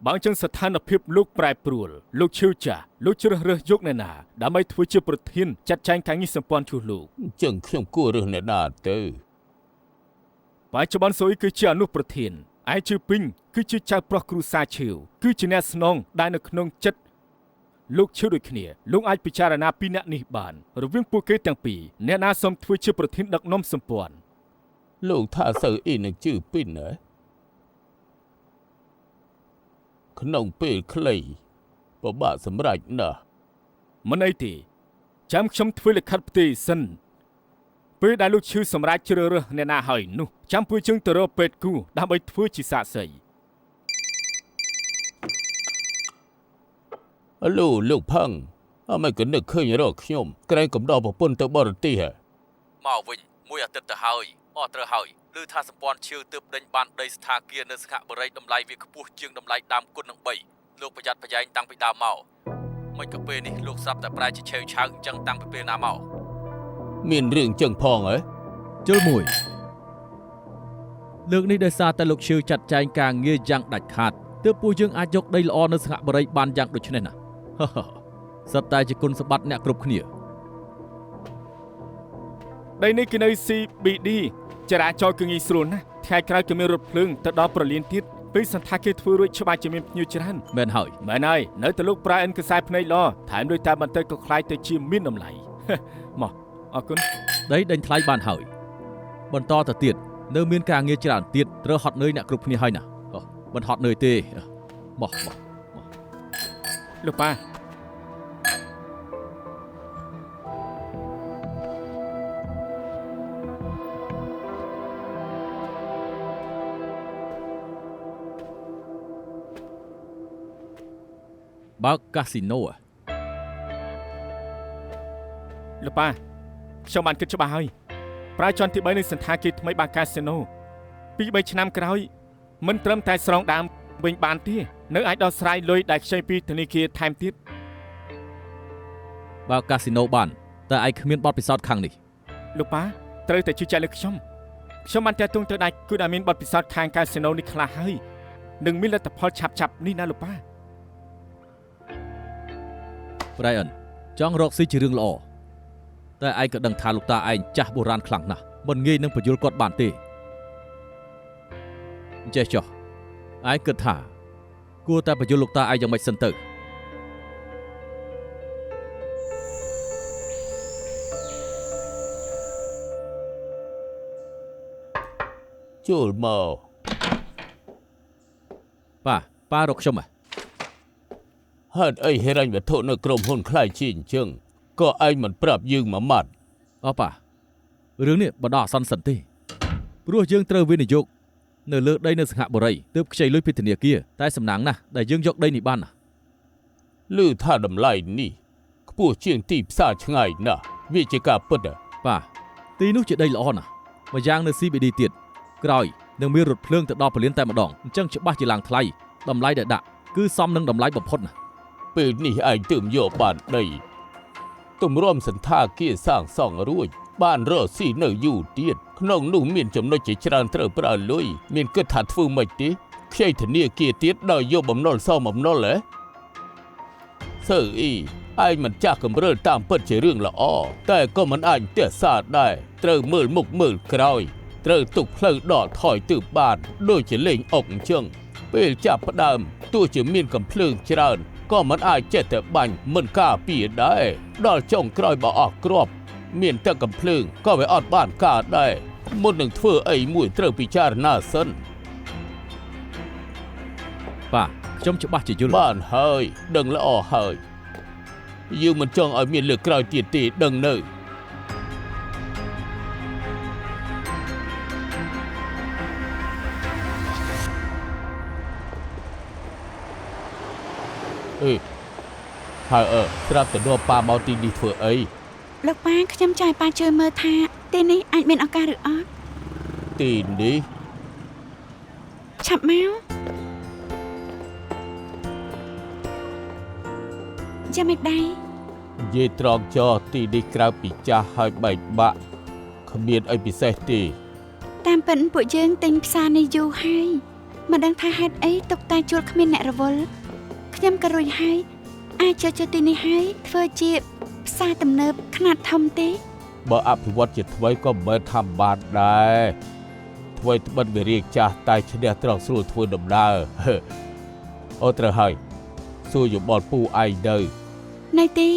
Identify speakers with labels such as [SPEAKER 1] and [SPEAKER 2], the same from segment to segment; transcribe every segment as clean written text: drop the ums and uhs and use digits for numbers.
[SPEAKER 1] บางจังสถานภิบลูกปลายปลัวลูกชิวจ่าลูกเชื่อเรือยกในนาดำไม่ทวีเชื่อประทินจัดแจงทางนี้สมปอนชูลูก
[SPEAKER 2] จังเข้มกู้เรื่องในนาเตอ
[SPEAKER 1] ปัจจุบันโซยคือเชื่อนุประทินไอชื่อปิงคือชื่อชาวปลอกครูซาชิวคือชื่อเนสนองได้ในขนมจัดลูกเชื่อด้วยขี้ลุงไอพิจารณาปีนักนิบานหรือวิ่งปูเกตังปีเนนาสมทวีเชื่อประทินดักน้อมสมปอน
[SPEAKER 2] ลูกท่าเสืออีนึงชื่อปิ้นเหรอขนมเปิดคลีปบ้าสำรัจนะ
[SPEAKER 1] มันไอตีจำชมทวีเลขัดปฏิสันเปิดได้ลูกชื่อสำรัจเชื่อเรื่องเนนาหอยนูจำพูดจึงตรอเป็ดกูดำไปทวีจิสาใส่
[SPEAKER 2] ลูกพังไม่ก็นึกเคยรอกขยมแกรงกับดอกปนตะบอร์ตีเหรอ
[SPEAKER 3] มาวิ่งมวยติดตะหอยออตระหอยลือท่าสปอนชิวตึบเดินบานได้สถาเกียนในสกับบริดำไลวิกปูจึงดำไลดามกุนนังใบลูกประหยัดพยายตั้งไปดามเมาไม่กับเปนี่ลูกซับแต่ปลายจะเชลช้างจังตั้งไปเป็นนาเมา
[SPEAKER 2] มีเรื่องจังพองเหรอ
[SPEAKER 4] เจอมวยเลือกนี้ได้ซาแต่ลูกชิวจัดใจกางเงียยังดัดขาดเตือปูจึงอาจยกได้ละอในสกับบริบานยังโดยเฉพาะนะฮ่าสไตล์จะกุนสบัดเนี่ยกรุบขณี
[SPEAKER 1] ได้ในกินไอซีบีดีจะได้จอยกึ่งอีสรุนนะแทนใครก็มีรถเพลิงแต่ดอกประเลียนทิศไปสันทักเกตฟูรุ่ยชบายจะมีนิวจรัน
[SPEAKER 4] แมนหอย
[SPEAKER 1] แม่นายเนื้อตะลุกปลายอันกระสายพนัยล้อถามโดยตาบันเตยก็คล้ายแต่ชิมมิ้นน้ำไหลหมออกุน
[SPEAKER 4] ได้ดันทลายบานหอยบนต่อแต่เตียดเนื้อมีนกางเงียจานเตียดเรือฮอตเนยเนี่ยกรุบขณีให้นะบนฮอตเนยเต้หมอ
[SPEAKER 1] ลูกป้า
[SPEAKER 4] บาร์คาสิโน
[SPEAKER 1] ลูกป้าชาวบ้านคิดจะบ้าเฮ้ยปลายจอนที่ใบในสันทากิจไม่บาร์คาสิโนปีใบชนามกระไรมันเติมแต่สรองดามเบ่งบานที่เนื้อไอดอลสไลด์เลยได้ใช้ปีธนิเกียร์ไทม์ทิศ
[SPEAKER 4] บาร์คาสิโนบ้านแต่ไอขมิ้นบอดไปซอดขังนี่
[SPEAKER 1] ลูกป้าเตยแต่ชื่อใจเล็กชมมันจะตรงเตยได้กูได้มินบอดไปซอดคางคาสิโนนี่คลาเฮ้ยหนึ่งมิลลิแต่พอฉับนี่นะลูกป้า
[SPEAKER 4] ไบรอันจ้องรอกซีจีเรื่องละอแต่ไอก็ดังทาลูกตาไอจ่าโบราณคลังนะบนเงยนั่งประยุทธ์กอดบานเตเจจ่อไอเกิดท่ากูแต่ประยุทธ์ลูกตาไอยังไม่สันเตอร์
[SPEAKER 2] จูลมา
[SPEAKER 4] ป้ารกชมอ่ะ
[SPEAKER 2] ฮัดไอเฮรันแบบโทษในกรมหุ่นคล้ายชินเชิงก็ไอมันปรับยืงมามัด
[SPEAKER 4] อ๋อป่ะเรื่องนี้บดาสันสันติรู้ยังเตอร์วินิยกเนื้อเลือดได้เนื้อสังหบริยเติบใจลุยพิธเนียเกียแต่สำนักนะได้ยังยกได้ในบ้านนะ
[SPEAKER 2] ลือท่าดำไลนี่ผู้เชียงตีบซาชไงนะวิจิกาปดอ่ะ
[SPEAKER 4] ป่ะตีนุจะได้ละอ่อนนะมาย่างเนื้อซีบีดีเตียดกรอยเนื้อมีรถเพลิงแต่ดอกเปลี่ยนแต่มาดองจังจะบ้าจีหลังไทยดำไลเด็ดคือซ้ำนึงดำไลแบบพดนะ
[SPEAKER 2] ปีนี้ไอตื่มโยบานได้ตุ่มร่วมสันทาเกียสร้างส่องรุ่ยบ้านรอสีเนยอยู่เดียดขนมนุ่มเมียนจำนวนจิตรานเตอปราลุยเมียนก็ถัดฟูไม่ตีใช่ถึงเนี่ยเกียเตียดได้โยบำนอนเศร้าบำนอนเลยเสือไอมันจากกำเริบตามเปิดเฉเรื่องละอ้อแต่ก็มันไอเตี้ยสาดได้เตอมือมุกมือกรอยเตอตุกเพลิงดอดถอยตืบบานโดยจะเล่งอกเชิงเปลจับประดามตัวจะเมียนกับเพลิงจรานก็มันอายเจ็ดแต่บันมันกล้าปีได้ดอจงกรอยบ่ออกกรอบเมียนแต่กำเพลิงก็ไปออดบ้านกาได้มุดหนึ่งเพื่อไอ้มวยเตอร์ปิจารณาสัน
[SPEAKER 4] ป่ะจมจะบ้าจะยุ่ง
[SPEAKER 2] บ้านเฮยดังละอเฮยยืมมันจ้องไอ้เมียนเลือกกรอยตีดังเนยครับแต่ดัวปลาเมาตีดีเถื่อ
[SPEAKER 5] ลูกป้าขยำใจปลาเจอเมื่อท่าตีนี้อาจเป็นอาการหรือออด
[SPEAKER 2] ตีนดิ
[SPEAKER 5] ฉับแมวจะไม่ได้
[SPEAKER 2] เยตรองจอตีดีกราวปีจ่าให้ใบบะขมีนไอปิเซตี
[SPEAKER 5] ตามเป็นปุ๋ยเยิงติงซาในยูให้ មិនដឹងថាហេតុអីទុកតែជួលគ្មានអ្នករវល់ខ្ញុំក៏រួចហើយអាចចូលទីនេះហើយធ្វើជាផ្សារទំនើបខ្នាតធំទេ
[SPEAKER 2] បើអភិវឌ្ឍជាថ្មីក៏មិនថាបានដែរថ្មីត្បិតវិរិយចាស់តែឈ្នះត្រង់ស្រួលធ្វើដំណើរ អូត្រូវហើយសួរយោបល់ពូឯងទៅ
[SPEAKER 5] នៅទី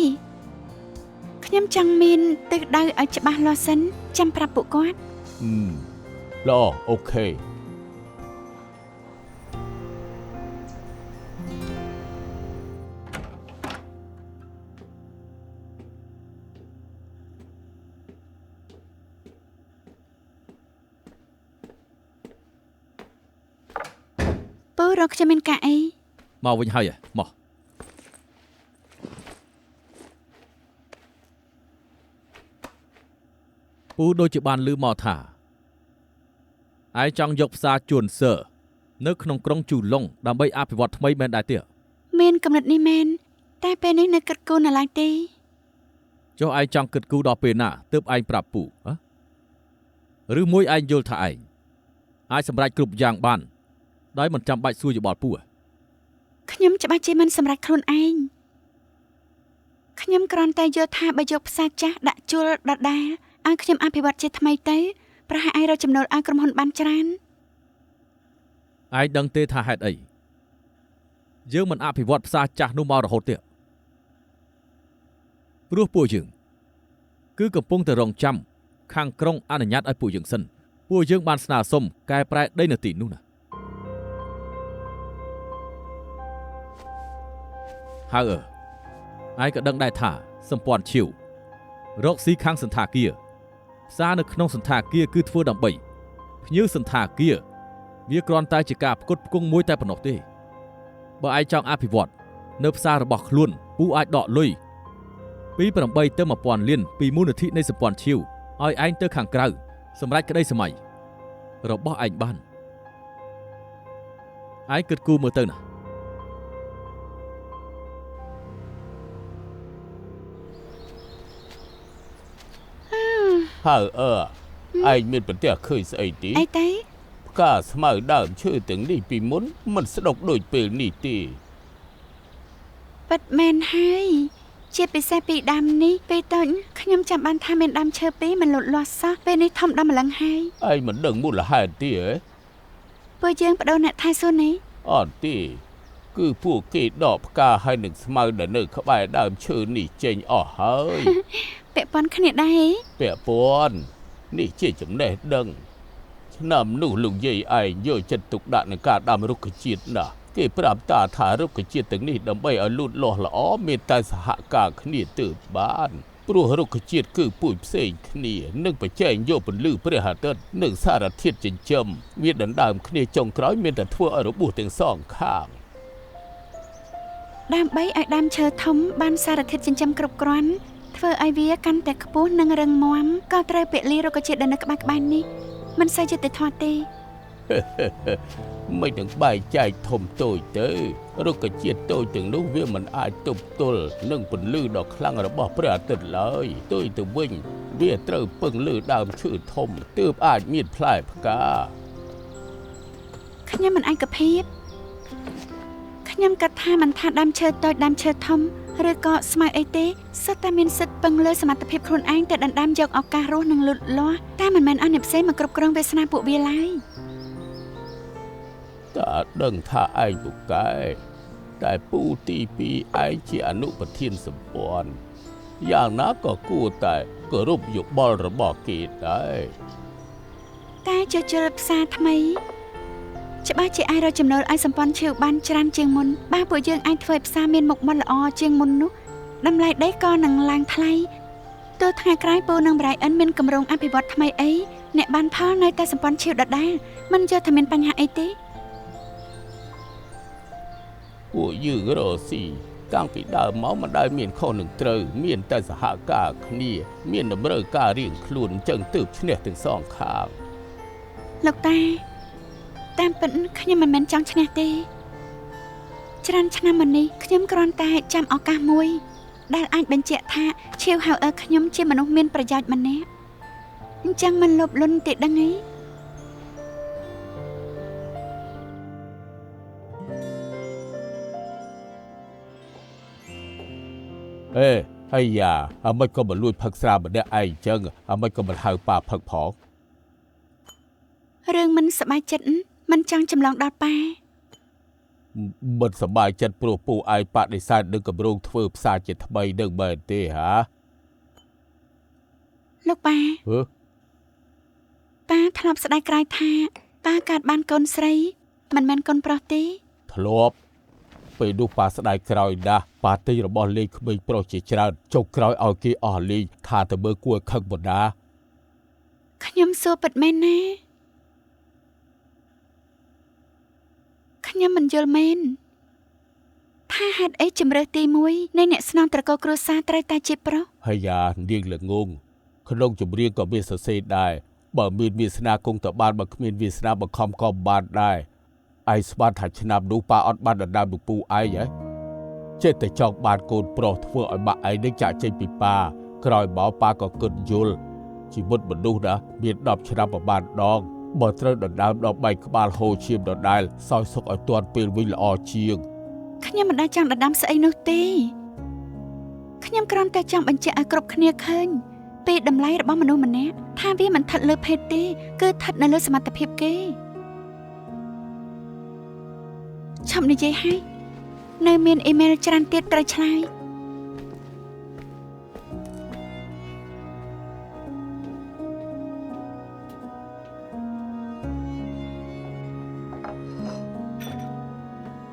[SPEAKER 5] ខ្ញុំចង់មានទិសដៅឲ្យច្បាស់លាស់សិនចាំប្រាប់ពួកគាត់
[SPEAKER 2] ល្អអូខេ
[SPEAKER 5] ពូរកខ្ញុំមានការអី
[SPEAKER 4] មកវិញហើយមក ពូដូចជាបានឮមកថាឯងចង់យកផ្សារជួនសើនៅក្នុងក្រុងជូឡុងដើម្បីអភិវឌ្ឍថ្មីមែនដែរទេ
[SPEAKER 5] មានកំណត់នេះមែនតែពេលនេះនៅគិតគូរនៅឡើយទេ
[SPEAKER 4] ចុះឯងចង់គិតគូរដល់ពេលណាទើបឯងប្រាប់ពូហ៎ឬមួយឯងយល់ថាឯងអាចសម្រេចគ្រប់យ៉ាងបានដោយមិនចាំបាច់សួរយោបល់ពូ
[SPEAKER 5] ខ្ញុំច្បាស់ជាមិនសម្រេចខ្លួនឯងខ្ញុំគ្រាន់តែយល់ថាបើយកផ្សារចាស់ដាក់ជួលដដែលឲ្យខ្ញុំអភិវឌ្ឍជាថ្មីទៅប្រហែលឯងរកចំណូលឲ្យក្រុមហ៊ុនបានច្រើន
[SPEAKER 4] ឯងដឹងទេថាហេតុអីយើងមិនអភិវឌ្ឍផ្សារចាស់នោះមករហូតទេព្រោះពួកយើងគឺកំពុងតែរងចាំខាងក្រុងអនុញ្ញាតឲ្យពួកយើងសិនពួកយើងបានស្នើសុំកែប្រែដីនៅទីនោះណាហើយឯងក៏ដឹងដែរថាសម្ព័ន្ធឈៀវរកស៊ីខាងសន្តាគារផ្សារនៅក្នុងសន្តាគារគឺធ្វើដើម្បីភ្ញៀវសន្តាគារវាគ្រាន់តែជាការផ្គត់ផ្គង់មួយតែប៉ុណ្ណោះទេបើឯងចង់អភិវឌ្ឍនៅផ្សាររបស់ខ្លួនពូអាចដកលុយពី8ទៅ1000លានពីមូលនិធិនៃសម្ព័ន្ធឈៀវឲ្យឯងទៅខាងក្រៅសម្រាប់ក្តីសម័យរបស់ឯងបានឯងគិតគូរមើលទៅណា
[SPEAKER 2] ហើយឯងមានប្រទះឃើញស្អីទី
[SPEAKER 5] អីទេ
[SPEAKER 2] ផ្កាស្មៅដើមឈើទាំងនេះពីមុនមិនស្ដុកដូចពេលនេះទេ
[SPEAKER 5] ពិតមែនហើយជាពិសេសពីដើមនេះពេលតូចខ្ញុំចាំបានថាមានដើមឈើពីរមិនលូតលាស់សោះពេលនេះធំដល់ម្លឹងហើយ
[SPEAKER 2] ឯងមិនដឹងមូលហេតុទេហ៎
[SPEAKER 5] ពួកយើងបដូរអ្នកថែសួននេះ
[SPEAKER 2] អត់ទេគឺពួកគេដកផ្កាហើយនឹងស្មៅដែលនៅក្បែរដើមឈើនេះចេញអស់ហើយ
[SPEAKER 5] ពាក់ព័ន្ធគ្នាដែរ
[SPEAKER 2] ពាក់ព័ន្ធនេះជាចំណេះដឹងឆ្នាំនោះលោកយាយឯងយកចិត្តទុកដាក់នឹងការដាំរុក្ខជាតិណាស់គេប្រាប់តាថារុក្ខជាតិទាំងនេះដើម្បីឲ្យលូតលាស់ល្អមានតែសហការគ្នាទើបបានព្រោះរុក្ខជាតិគឺពូជផ្សេងគ្នានឹងប្រជែងយកពន្លឺព្រះអាទិត្យនិងសារធាតុចិញ្ចឹមវាដណ្ដើមគ្នាចុងក្រោយមានតែធ្វើឲ្យរបួសទាំងសងខាង
[SPEAKER 5] ដើម្បីឲ្យដើមឈើធំបានសារធាតុចិញ្ចឹមគ្រប់គ្រាន់ធ្វើឲ្យវាកាន់តែខ្ពស់និងរឹងមាំក៏ត្រូវពលីរុក្ខជាតិដែលនៅក្បែរនេះមិនសូវយុត្តិធម៌ទេ
[SPEAKER 2] មិននឹងបែកចែកធំតូចទៅរុក្ខជាតិតូចទាំងនោះវាមិនអាចទប់ទល់នឹងពន្លឺដ៏ខ្លាំងរបស់ព្រះអាទិត្យឡើយផ្ទុយទៅវិញវាត្រូវពឹងលើដើមឈើធំទើបអាចមានផ្លែផ្កា
[SPEAKER 5] ខ្ញុំមិនឯកភាពខ្ញុំគិតថាមិនថាដើមឈើតូចដើមឈើធំឬក៏ស្មៅអីទេសុទ្ធតែមានសិទ្ធិពឹងលើសមត្ថភាពខ្លួនឯងទៅដណ្ដើមយកឱកាសរស់និងលូតលាស់តែមិនមែនឲ្យអ្នកផ្សេងមកគ្រប់គ្រងវាសនាពួកវាឡើយ
[SPEAKER 2] តាដឹងថាឯងពូកែតែពូទី2ឯងជាអនុប្រធានសម្ព័ន្ធយ៉ាងណាក៏គួរតែគោរពយោបល់របស់គេដែរ
[SPEAKER 5] តែជជលផ្សារថ្មីច្បាស់ជាអាចរកចំណូលឲ្យសម្ព័ន្ធឈើបានច្រើនជាងមុនបើពួកយើងអាចធ្វើឲ្យផ្សារមានមុខមាត់ល្អជាងមុននោះតម្លៃដីក៏នឹងឡើងថ្លៃទោះថ្ងៃក្រោយពូនិងប្រៃអិនមានគម្រោងអភិវឌ្ឍថ្មីអីអ្នកបានផលនៅតែសម្ព័ន្ធឈើដដែលមិនយល់ថាមានបញ្ហាអីទេ
[SPEAKER 2] ពួកយើងរកស៊ីតាំងពីដើមមកមិនដែលមានខុសនឹងត្រូវមានតែសហការគ្នាមានតម្រូវការរៀងខ្លួនអញ្ចឹងទើបឈ្នះទាំងសងខាង
[SPEAKER 5] លោកតាតាមពិតខ្ញុំមិនមែនចង់ឈ្នះទេច្រើនឆ្នាំមកនេះខ្ញុំគ្រាន់តែចាំឱកាសមួយដែលអាចបញ្ជាក់ថាឈៀវហៅខ្ញុំជាមនុស្សមានប្រយោជន៍ម្នាក់អញ្ចឹងមិនលោភលន់ទេដឹងអី
[SPEAKER 2] អេហើយយ៉ាអ្មិនក៏មិនលួចផឹកស្រាម្នាក់ឯងចឹងអ្មិនក៏មិនហៅប៉ាផឹកផង
[SPEAKER 5] រឿងមិនសប្បាយចិត្តមិនចង់ចម្លងដល់ប៉ា
[SPEAKER 2] មិនសប្បាយចិត្តព្រោះពូឯងបដិសេធនឹងកម្រងធ្វើផ្សារជាថ្មីនឹងមែនទេហា
[SPEAKER 5] លោកប៉ា
[SPEAKER 2] ហឺ
[SPEAKER 5] ប៉ាធ្លាប់ស្ដាយក្រោយថាប៉ាកើតបានកូនស្រីមិនមែនកូនប្រុសទេ
[SPEAKER 2] ធ្លាប់ពេលនោះប៉ាស្ដាយក្រោយណាស់ប៉ាទិញរបស់លេងក្មេងប្រុសជាច្រើនចុងក្រោយឲ្យគេអស់លេងថាទៅមើលគួរខឹងបណ្ដា
[SPEAKER 5] ខ្ញុំសួរពិតមែនណាខ្ញុំមិនយល់មែនថាហេតុអីជំរើសទី1នៃអ្នកស្នងត្រកូលគ្រួសារត្រូវតែជាប្រុស
[SPEAKER 2] ហើយយ៉ានាងល្ងងក្នុងចម្រៀងក៏មានសរសេរដែរបើមានវាសនាគង់ទៅបានបើគ្មានវាសនាបង្ខំក៏បានដែរឯងស្មានថាឆ្នាំនោះប៉ាអត់បានដណ្ដើមនឹងពូឯងហ៎ចេះតែចង់បានកូនប្រុសធ្វើឲ្យម៉ាក់ឯងនឹងចាក់ចេញពីប៉ាក្រោយមកប៉ាក៏គិតយល់ជីវិតមនុស្សណាមាន10ឆ្នាំប្រហែលដងបើត្រូវដណ្ដើមដល់បែកក្បាលហូរឈាមដដែលសោយសុខឲ្យទាន់ពេលវិញល្អជាង
[SPEAKER 5] ខ្ញុំមិនដែលចង់ដណ្ដើមស្អីនោះទេខ្ញុំគ្រាន់តែចង់បញ្ជាក់ឲ្យគ្រប់គ្នាឃើញពីតម្លៃរបស់មនុស្សម្នាក់ថាវាមិនស្ថិតលើភេទទេគឺស្ថិតនៅលើសមត្ថភាពគេឈប់និយាយហើយនៅមានអ៊ីមែលច្រើនទៀតត្រូវឆ្លើយ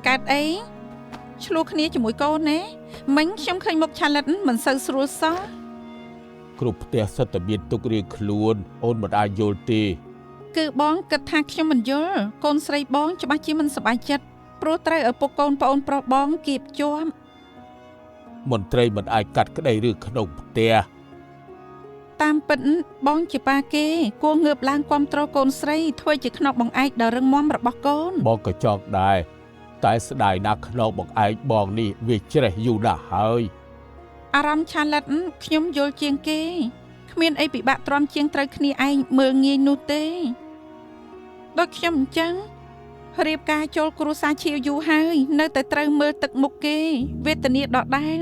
[SPEAKER 6] កើតអីឆ្លោះគ្នាជាមួយកូនណាមិញខ្ញុំឃើញមុខឆាលិតមិនសូវស្រួលសោះ
[SPEAKER 2] គ្រប់ផ្ទះសិតតែមានទុករៀងខ្លួនអូនមិនអាចយល់ទេ
[SPEAKER 6] គឺបងគិតថាខ្ញុំមិនយល់កូនស្រីបងច្បាស់ជាមិនសប្បាយចិត្តព្រោះត្រូវឪពុកកូនប្អូនប្រុសបងគៀបជាប់
[SPEAKER 2] មន្ត្រីមិនអាចកាត់ក្តីរឿងក្នុងផ្ទះ
[SPEAKER 6] តាមពិតបងជាប៉ាគេគួងើបឡើងគាំទ្រកូនស្រីធ្វើជាខ្នប់បង្អែកដ៏រឹងមាំរបស់កូន
[SPEAKER 2] បងក៏ចង់ដែរតែស្ដាយណាស់ខ្នងបង្អែកបងនេះវាជ្រេះយូរណាស់ហើយ
[SPEAKER 6] អារម្មណ៍ឆាលិតខ្ញុំយល់ជាងគេគ្មានអីពិបាកទ្រាំជាងត្រូវគ្នាឯងមើលងាយនោះទេដូចខ្ញុំអញ្ចឹងរៀបការចូលគ្រួសារឈាវយូរហើយនៅតែត្រូវមើលទឹកមុខគេវេទនាដដែល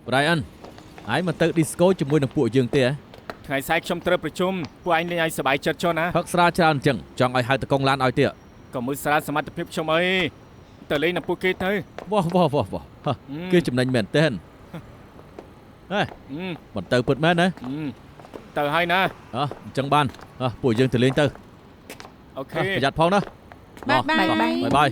[SPEAKER 4] Brian ឯងមកទៅ disco ជាមួយនឹងពួកយើងទេហ៎
[SPEAKER 1] ថ្ងៃស្អែកខ្ញុំត្រូវប្រជុំពួកឯងលេងឲ្យសប្បាយចិត្តចុះណា
[SPEAKER 4] ផឹកស្រាច្រើនអញ្ចឹងចង់ឲ្យហៅតកងឡានឲ្យទៀត
[SPEAKER 1] ក៏មើលស្រាលសមត្ថភាពខ្ញុំអីទៅលេងនឹងពួកគេទៅ
[SPEAKER 4] វ៉ោះគឺចំណេញមែនទែនហេមិនទៅពិតមែនណា
[SPEAKER 1] ទៅហើយណា
[SPEAKER 4] អញ្ចឹងបានពួកយើងទៅលេងទៅ
[SPEAKER 1] អូខេ
[SPEAKER 4] ប្រយ័ត្នផងណា បាយ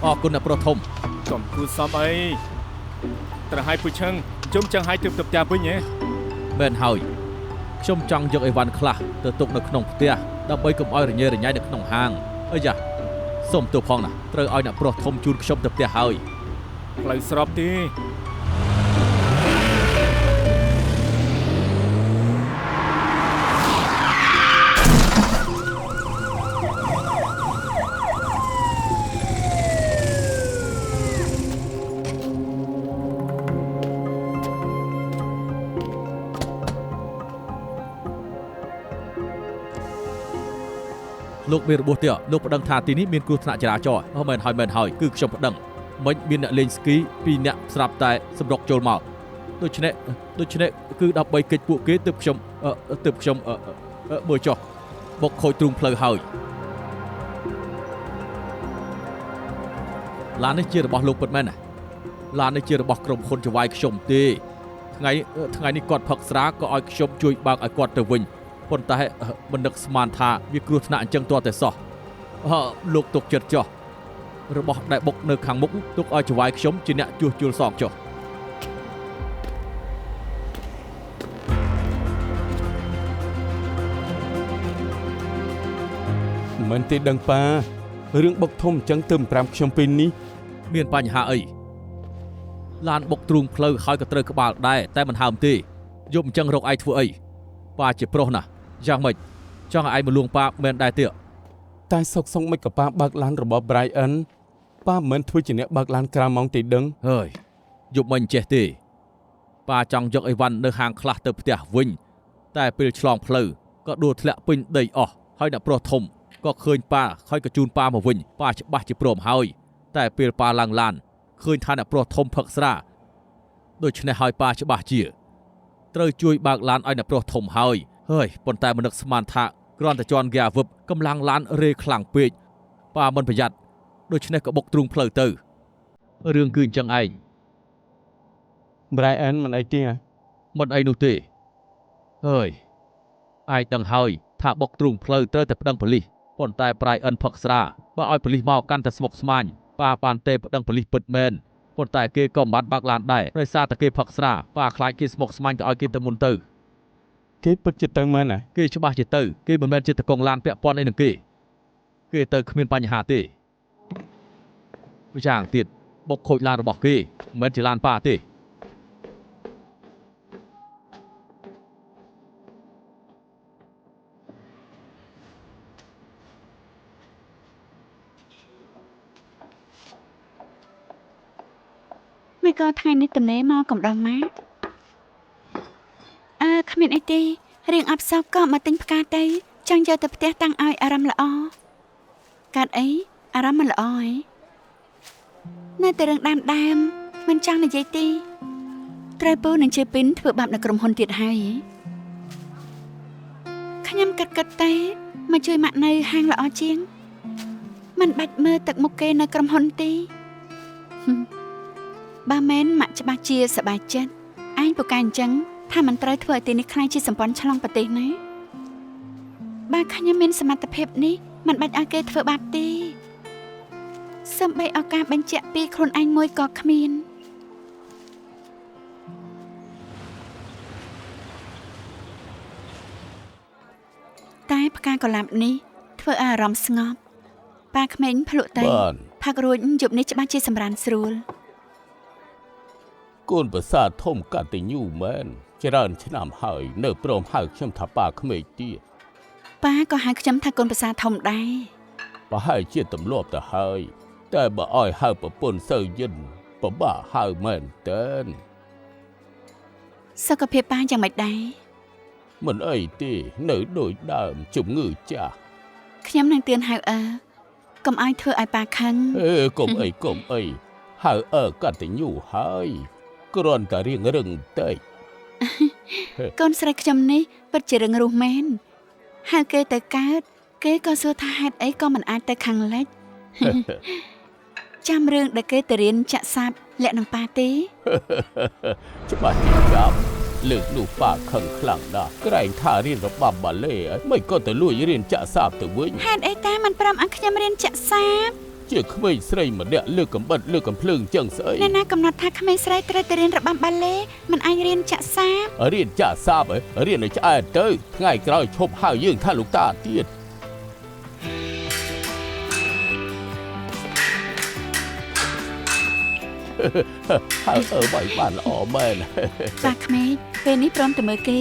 [SPEAKER 4] អរគុណអ្នកប្រុសធំ
[SPEAKER 1] កុំគូសំអីត្រូវឲ្យពូឈឹងជុំចឹងឲ្យទើបទៅផ្ទះវិញហ៎
[SPEAKER 4] មែនហើយខ្ញុំចង់យកអីវ៉ាន់ខ្លះទៅទុកនៅក្នុងផ្ទះដើម្បីកុំឲ្យរញ៉េរញ៉ៃនៅក្នុងហាងអីយ៉ាសូមទោសផងណាត្រូវឲ្យអ្នកប្រុសធំជូនខ្ញុំទៅផ្ទះហើយ
[SPEAKER 1] ផ្លូវស្របទេ
[SPEAKER 4] លោកមានរបួសទេលោកប្តឹងថាទីនេះមានគ្រោះថ្នាក់ចរាចរណ៍មែនហើយគឺខ្ញុំប្តឹងមិនមានអ្នកលេងស្គី2អ្នកស្រាប់តែសម្រុកចូលមកដូច្នេះគឺដើម្បីកិច្ចពួកគេទើបខ្ញុំមើលចុះបុកខូចទ្រូងផ្លូវហើយឡាននេះជារបស់លោកពិតមែនណាឡាននេះជារបស់ក្រុមហ៊ុនចវាយខ្ញុំទេថ្ងៃនេះគាត់ផឹកស្រាក៏ឲ្យខ្ញុំជួយបើកឲ្យគាត់ទៅវិញប៉ុន្តែមិននឹកស្មានថាវាគ្រោះថ្នាក់អញ្ចឹងទាល់តែសោះលោកទុកចិត្តចុះរបស់ដែលបុកនៅខាងមុខទុកឲ្យចវាយខ្ញុំជាអ្នកជួសជុលសងចុះ
[SPEAKER 2] មិនទេដឹងប៉ា រឿងបុកធំអញ្ចឹងទៅ5ខ្ញុំពេលនេះ
[SPEAKER 4] មានបញ្ហាអីឡានបុកទ្រូងផ្លូវហើយក៏ត្រូវក្បាលដែរតែមិនហើមទេយប់អញ្ចឹងរកឯងធ្វើអីប៉ាជាប្រុសណាស់យ៉ាងម៉េចចង់ឲ្យឯងមកលួងប៉ាមិនដែរទេ
[SPEAKER 2] តែសុកសុងមិនក៏ប៉ាបើកឡានរបស់ Brian ប៉ាមិនធ្វើជាអ្នកបើកឡានក្រៅម៉ោងទេដឹង
[SPEAKER 4] ហើយយប់មិនចេះទេប៉ាចង់យកអីវ៉ាន់នៅហាងខ្លះទៅផ្ទះវិញតែពេលឆ្លងផ្លូវក៏ដួលធ្លាក់ពេញដីអស់ហើយអ្នកប្រុសធំក៏ឃើញប៉ាហើយក៏ជូនប៉ាមកវិញប៉ាច្បាស់ជាព្រមហើយតែពេលប៉ាឡើងឡានឃើញថាអ្នកប្រុសធំផឹកស្រាដូច្នេះហើយប៉ាច្បាស់ជាត្រូវជួយបើកឡានឲ្យអ្នកប្រុសធំហើយប៉ុន្តែមិននឹកស្មានថាគ្រាន់តែជន់ហ្គាវឹបកម្លាំងឡានរេខ្លាំងពេកប៉ាមិនប្រយ័ត្នដូច្នេះក៏បុកទ្រូងផ្លូវទៅរឿងគឺអញ្ចឹងឯង
[SPEAKER 2] Brian មិនអីទេ
[SPEAKER 4] មិនអីនោះទេឯងដឹងហើយថាបុកទ្រូងផ្លូវត្រូវតែប្តឹងប៉ូលីសប៉ុន្តែ Brian ផឹកស្រាបើឲ្យប៉ូលីសមកកាន់តែស្មុគស្មាញប៉ាបានទេប្តឹងប៉ូលីសពិតមែនប៉ុន្តែគេក៏មិនបានបើកឡានដែរដោយសារតែគេផឹកស្រាប៉ាខ្លាចគេស្មុគស្មាញក៏ឲ្យគេទៅមុនទៅ
[SPEAKER 2] គេពិតជាទៅមែនណា
[SPEAKER 4] គេច្បាស់ជាទៅគេមិនមែនជាតកងឡានពាក់ព័ន្ធអីនឹងគេទៅគ្មានបញ្ហាទេម្យ៉ាងទៀតបុកខូចឡានរបស់គេមិនមែនជាឡានប៉ាទេ
[SPEAKER 5] មិនក៏ថ្ងៃនេះតំណេមកកំដរម៉ាគ្មានអីទេរៀងអបសោកក៏មកទិញផ្កាទៅចង់យកទៅផ្ទះតាំងឲ្យអារម្មណ៍ល្អកាត់អីអារម្មណ៍មិនល្អហ៎នៅតែរឿងដើមមិនចង់និយាយទេត្រូវពូនឹងជាពីនធ្វើបាបនៅក្រុមហ៊ុនទៀតហើយខ្ញុំគិតតែមកជួយម៉ាក់នៅហាងល្អជាងមិនបាច់មើលទឹកមុខគេនៅក្រុមហ៊ុនទេបើមែនម៉ាក់ច្បាស់ជាសប្បាយចិត្តឯងពូកែអញ្ចឹងថាមិនត្រូវធ្វើឲ្យទីនេះខ្លាចជាសម្ព័ន្ធឆ្លងប្រទេសណាបើខ្ញុំមានសមត្ថភាពនេះមិនបាច់ឲ្យគេធ្វើបាបទេសូម្បីឱកាសបញ្ជាក់ពីខ្លួនឯងមួយក៏គ្មានតែផ្កាកុលាបនេះធ្វើឲ្យអារម្មណ៍ស្ងប់ប៉ាក្មេងភ្លក់ទៅផាក់រួចយប់នេះច្បាស់ជាសម្រានស្រួល
[SPEAKER 2] កូនប្រសាទធំកតញ្ញូមែនច្រើនឆ្នាំហើយនៅព្រមហៅខ្ញុំថាប៉ាក្មេងទៀត
[SPEAKER 5] ប៉ាក៏ហៅខ្ញុំថាកូនប្រសាធំដែរ
[SPEAKER 2] ប្រហែលជាទម្លាប់ទៅហើយតែបើឲ្យហៅប្រពន្ធសូវយិនពិបាកហៅមែនតើ
[SPEAKER 5] សុខភាពប៉ាយ៉ាងម៉េចដែរ
[SPEAKER 2] មិនអីទេនៅដូចដើមជំងឺចាស់
[SPEAKER 5] ខ្ញុំនឹងទឿនហៅកុំឲ្យធ្វើឲ្យប៉ាខឹង
[SPEAKER 2] កុំអីហៅកតញ្ញូហើយគ្រាន់តែរៀងរឹងតិច
[SPEAKER 5] កូនស្រីខ្ញុំនេះពិតជារឹងរូសមែនហៅគេទៅកើតគេក៏សួរថាហេតុអីក៏មិនអាចទៅខាងលិចចាំរឿងដែលគេទៅរៀនចាក់សាបលាក់នឹងប៉ាទេ
[SPEAKER 2] ច្បាស់ជាចាំលើកនោះប៉ាខឹងខ្លាំងណាស់ក្រែងថារៀនរបាំបាឡេមិនក៏ទៅលួចរៀនចាក់សាបទៅវិញ
[SPEAKER 5] ហេតុអីតាមិនព្រមឲ្យខ្ញុំរៀនចាក់សាប
[SPEAKER 2] ជាក្មេងស្រីម្នាក់លើកកំបិតលើកកំភ្លើងចឹងស្អី
[SPEAKER 5] អ្នកណាកំណត់ថាក្មេងស្រីត្រូវទៅរៀនរបាំបាឡេមិនអាចរៀនចាក់សាប
[SPEAKER 2] រៀនចាក់សាបរៀនឲ្យឆ្អែតទៅថ្ងៃក្រោយឈប់ហៅយើងថាលោកតាទៀតហើយបាយបានល្អមែន
[SPEAKER 5] ប៉ាក្មេងពេលនេះព្រមតែមើលគេ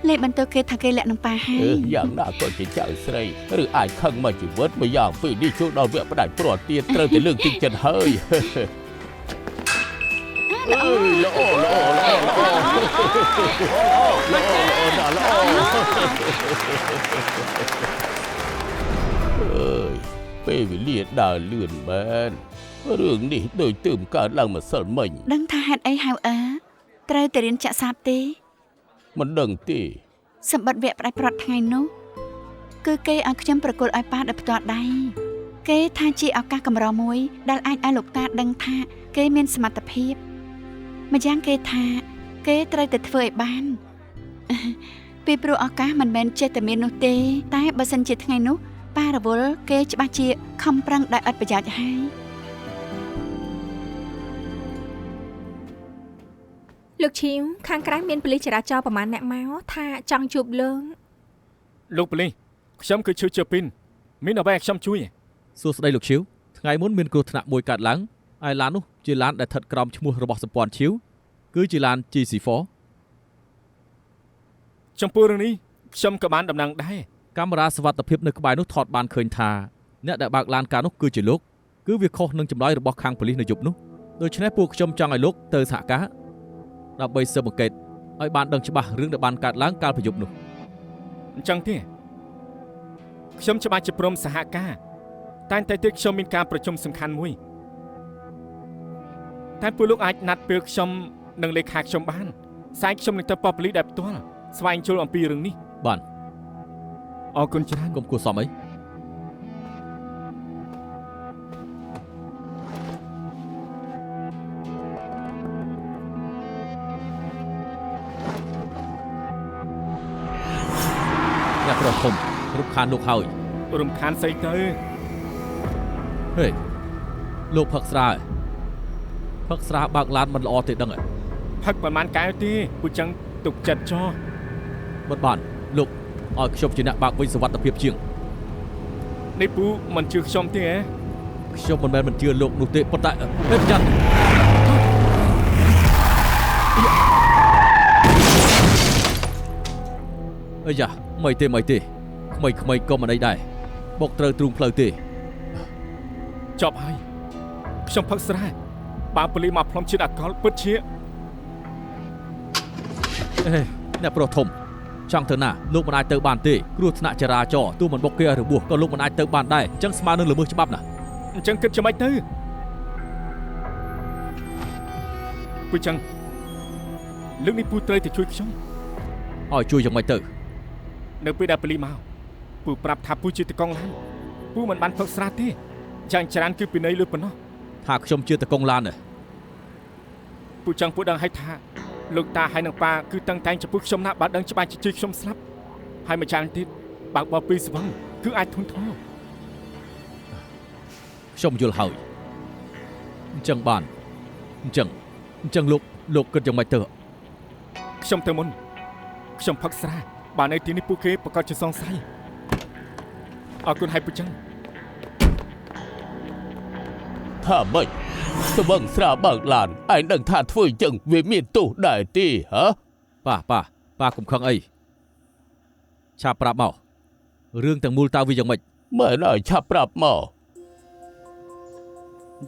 [SPEAKER 5] លេបន្ទោគេថាគេលាក់នឹងប៉ាហើយ
[SPEAKER 2] យ៉ាងណាក៏ជាចៅស្រីឬអាចខឹងមកជីវិតម្យ៉ាងពេលនេះចូលដល់វគ្គផ្ដាច់ព្រាត់ទៀតត្រូវតែលើកទឹកចិត្តហើយល្អពេលវេលាដើរលឿនមែនរឿងនេះដូចទើបកើតឡើងម្សិលមិញ
[SPEAKER 5] ដឹងថាហេតុអីហៅត្រូវតែរៀនចាក់សាបទេ
[SPEAKER 2] មិនដឹងទេ
[SPEAKER 5] សម្បត្តិវគ្គផ្ដាច់ព្រាត់ថ្ងៃនោះគឺគេឲ្យខ្ញុំប្រគល់ឲ្យប៉ាដោយផ្ទាល់ដៃគេថាជាឱកាសកម្រមួយដែលអាចឲ្យលោកតាដឹងថាគេមានសមត្ថភាពម្យ៉ាងគេថាគេត្រូវតែធ្វើឲ្យបានពីព្រោះឱកាសមិនមែនចេះតែមាននោះទេតែបើសិនជាថ្ងៃនោះប៉ារវល់គេច្បាស់ជាខំប្រឹងដោយឥតប្រយោជន៍ហើយ
[SPEAKER 7] លោកឈីមខាងក្រៅមានប៉ូលីសចរាចរណ៍ប្រមាណអ្នកមកថាចង់ជួបលោក
[SPEAKER 1] ប៉ូលីសខ្ញុំគឺឈឺជើពីនមានអ្វីឲ្យខ្ញុំជួយ
[SPEAKER 4] សួស្តីលោកឈៀវថ្ងៃមុនមានគ្រោះថ្នាក់មួយកើតឡើងហើយឡាននោះជាឡានដែលស្ថិតក្រោមឈ្មោះរបស់សម្ព័ន្ធឈៀវគឺជាឡាន GC4
[SPEAKER 1] ចំពោះរឿងនេះខ្ញុំក៏បានដំណឹងដែរ
[SPEAKER 4] កាមេរ៉ាសវត្ថិភាពនៅក្បែរនោះថតបានឃើញថាអ្នកដែលបើកឡានការនោះគឺជាលោកគឺវាខុសនឹងចម្លើយរបស់ខាងប៉ូលីសនៅយប់នោះដូច្នេះពួកខ្ញុំចង់ឲ្យលោកទៅសហការដើម្បីស៊ើបអង្កេតឲ្យបានដឹងច្បាស់រឿងដែលបានកើតឡើងកាលពីយប់នោះ
[SPEAKER 1] អញ្ចឹងទេខ្ញុំច្បាស់ជាព្រមសហការតែទៀតខ្ញុំមានការប្រជុំសំខាន់មួយតែពួកលោកអាចណាត់ពេលខ្ញុំនិងលេខាខ្ញុំបានស្អែកខ្ញុំនឹងទៅប៉ប៉ូលីសដែលផ្ទាល់ស្វែងយល់អំពីរឿងនេះ
[SPEAKER 4] បាន
[SPEAKER 1] អរគុណច្រើន
[SPEAKER 4] កុំគួរសមអីអ្នកប្រុសធំរំខានលោកហើយ
[SPEAKER 1] រំខានស្អីទៅ
[SPEAKER 4] ហេលោកផឹកស្រាបើកឡានមិនល្អទេដឹងហ៎
[SPEAKER 1] ផឹកប្រហែលកែវទេពួកចឹងទុកចិត្តចោះ
[SPEAKER 4] មិនបានលោកឲ្យខ្ញុំជាអ្នកបើកវិញសុវត្ថិភាពជាង
[SPEAKER 1] នេះពូមិនជឿខ្ញុំទេហ៎
[SPEAKER 4] ខ្ញុំមិនមែនមិនជឿលោកនោះទេប៉ុន្តែប្រយ័ត្នអាយ៉ាមិនទេក្មេងក៏មិនអីដែរបុកត្រូវទ្រូងផ្លូវទេ
[SPEAKER 1] ចប់ហើយខ្ញុំផឹកស្រាបើប៉ូលីសមកផ្លុំជាតិអាល់កុលពិតជា
[SPEAKER 4] អ្នកប្រុសធំចង់ទៅណាលោកមិនអាចទៅបានទេគ្រោះថ្នាក់ចរាចរណ៍ទោះមិនបុកគេឲ្យរបួសក៏លោកមិនអាចទៅបានដែរអញ្ចឹងស្មើនឹងល្មើសច្បាប់ណា
[SPEAKER 1] អញ្ចឹងគិតចាំមិនទៅពួកចឹងលើកនេះពូត្រូវទៅជួយខ្ញុំ
[SPEAKER 4] ឲ្យជួយយ៉ាងម៉េចទៅ
[SPEAKER 1] នៅពេលដែលប៉ូលីសមកពូប្រាប់ថាពូជាតកង់ឡានពូមិនបានផឹកស្រាទេយ៉ាងច្រើនគឺពីនៃលុយប៉ុណ្ណោះ
[SPEAKER 4] ថាខ្ញុំជាតកង់ឡាន
[SPEAKER 1] ពូចឹងពូដឹងហើយថាលោកតាហើយនឹងប៉ាគឺតាំងតែងចំពោះខ្ញុំណាស់បើដឹងច្បាស់ជាជួយខ្ញុំស្លាប់ហើយមួយយ៉ាងទៀតបើកបោពីស្វឹងគឺអាចធុនធោ
[SPEAKER 4] ខ្ញុំយល់ហើយអញ្ចឹងបានអញ្ចឹងលោកគិតយ៉ាងម៉េចទៅ
[SPEAKER 1] ខ្ញុំទៅមុនខ្ញុំផឹកស្រាបើនៅទីនេះពួកគេប្រកាសជាសង្ស័យអរគុណហើយពូចឹង
[SPEAKER 2] ថាម៉េចស្វឹងស្រាបើកឡានឯងដឹងថាធ្វើអញ្ចឹងវាមានទោសដែរទេហ៎
[SPEAKER 4] ប៉ាកុំខឹងអីឆាប់ប្រាប់មករឿងទាំងមូលតើវាយ៉ាងម៉េច
[SPEAKER 2] មែនហើយឆាប់ប្រាប់មក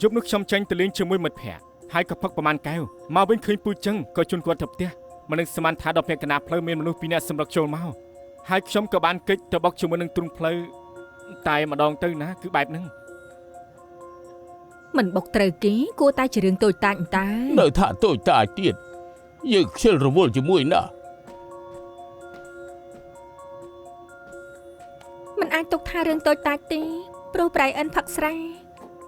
[SPEAKER 1] យប់នោះខ្ញុំចេញទៅលេងជាមួយមិត្តភ័ក្តិហើយក៏ផឹកប្រមាណកែវមកវិញឃើញពូចឹងក៏ជូនគាត់ទៅផ្ទះមិននឹងស្មានថាដល់ពេលកណាផ្លូវមានមនុស្សពីរនាក់សម្រុកចូលមកហើយខ្ញុំក៏បានកិច្ចទៅបុកជាមួយនឹងទ្រុងផ្លូវតែម្ដងទៅណាគឺបែបហ្នឹង
[SPEAKER 7] មិនបុកត្រូវគេគួរតែជារឿងតូចតាចតែ
[SPEAKER 2] នៅថាតូចតាចទៀតយើងខ្ជិលរវល់ជាមួយណាស់
[SPEAKER 7] មិនអាចទុកថារឿងតូចតាចទេព្រោះប្រៃអិនផឹកស្រា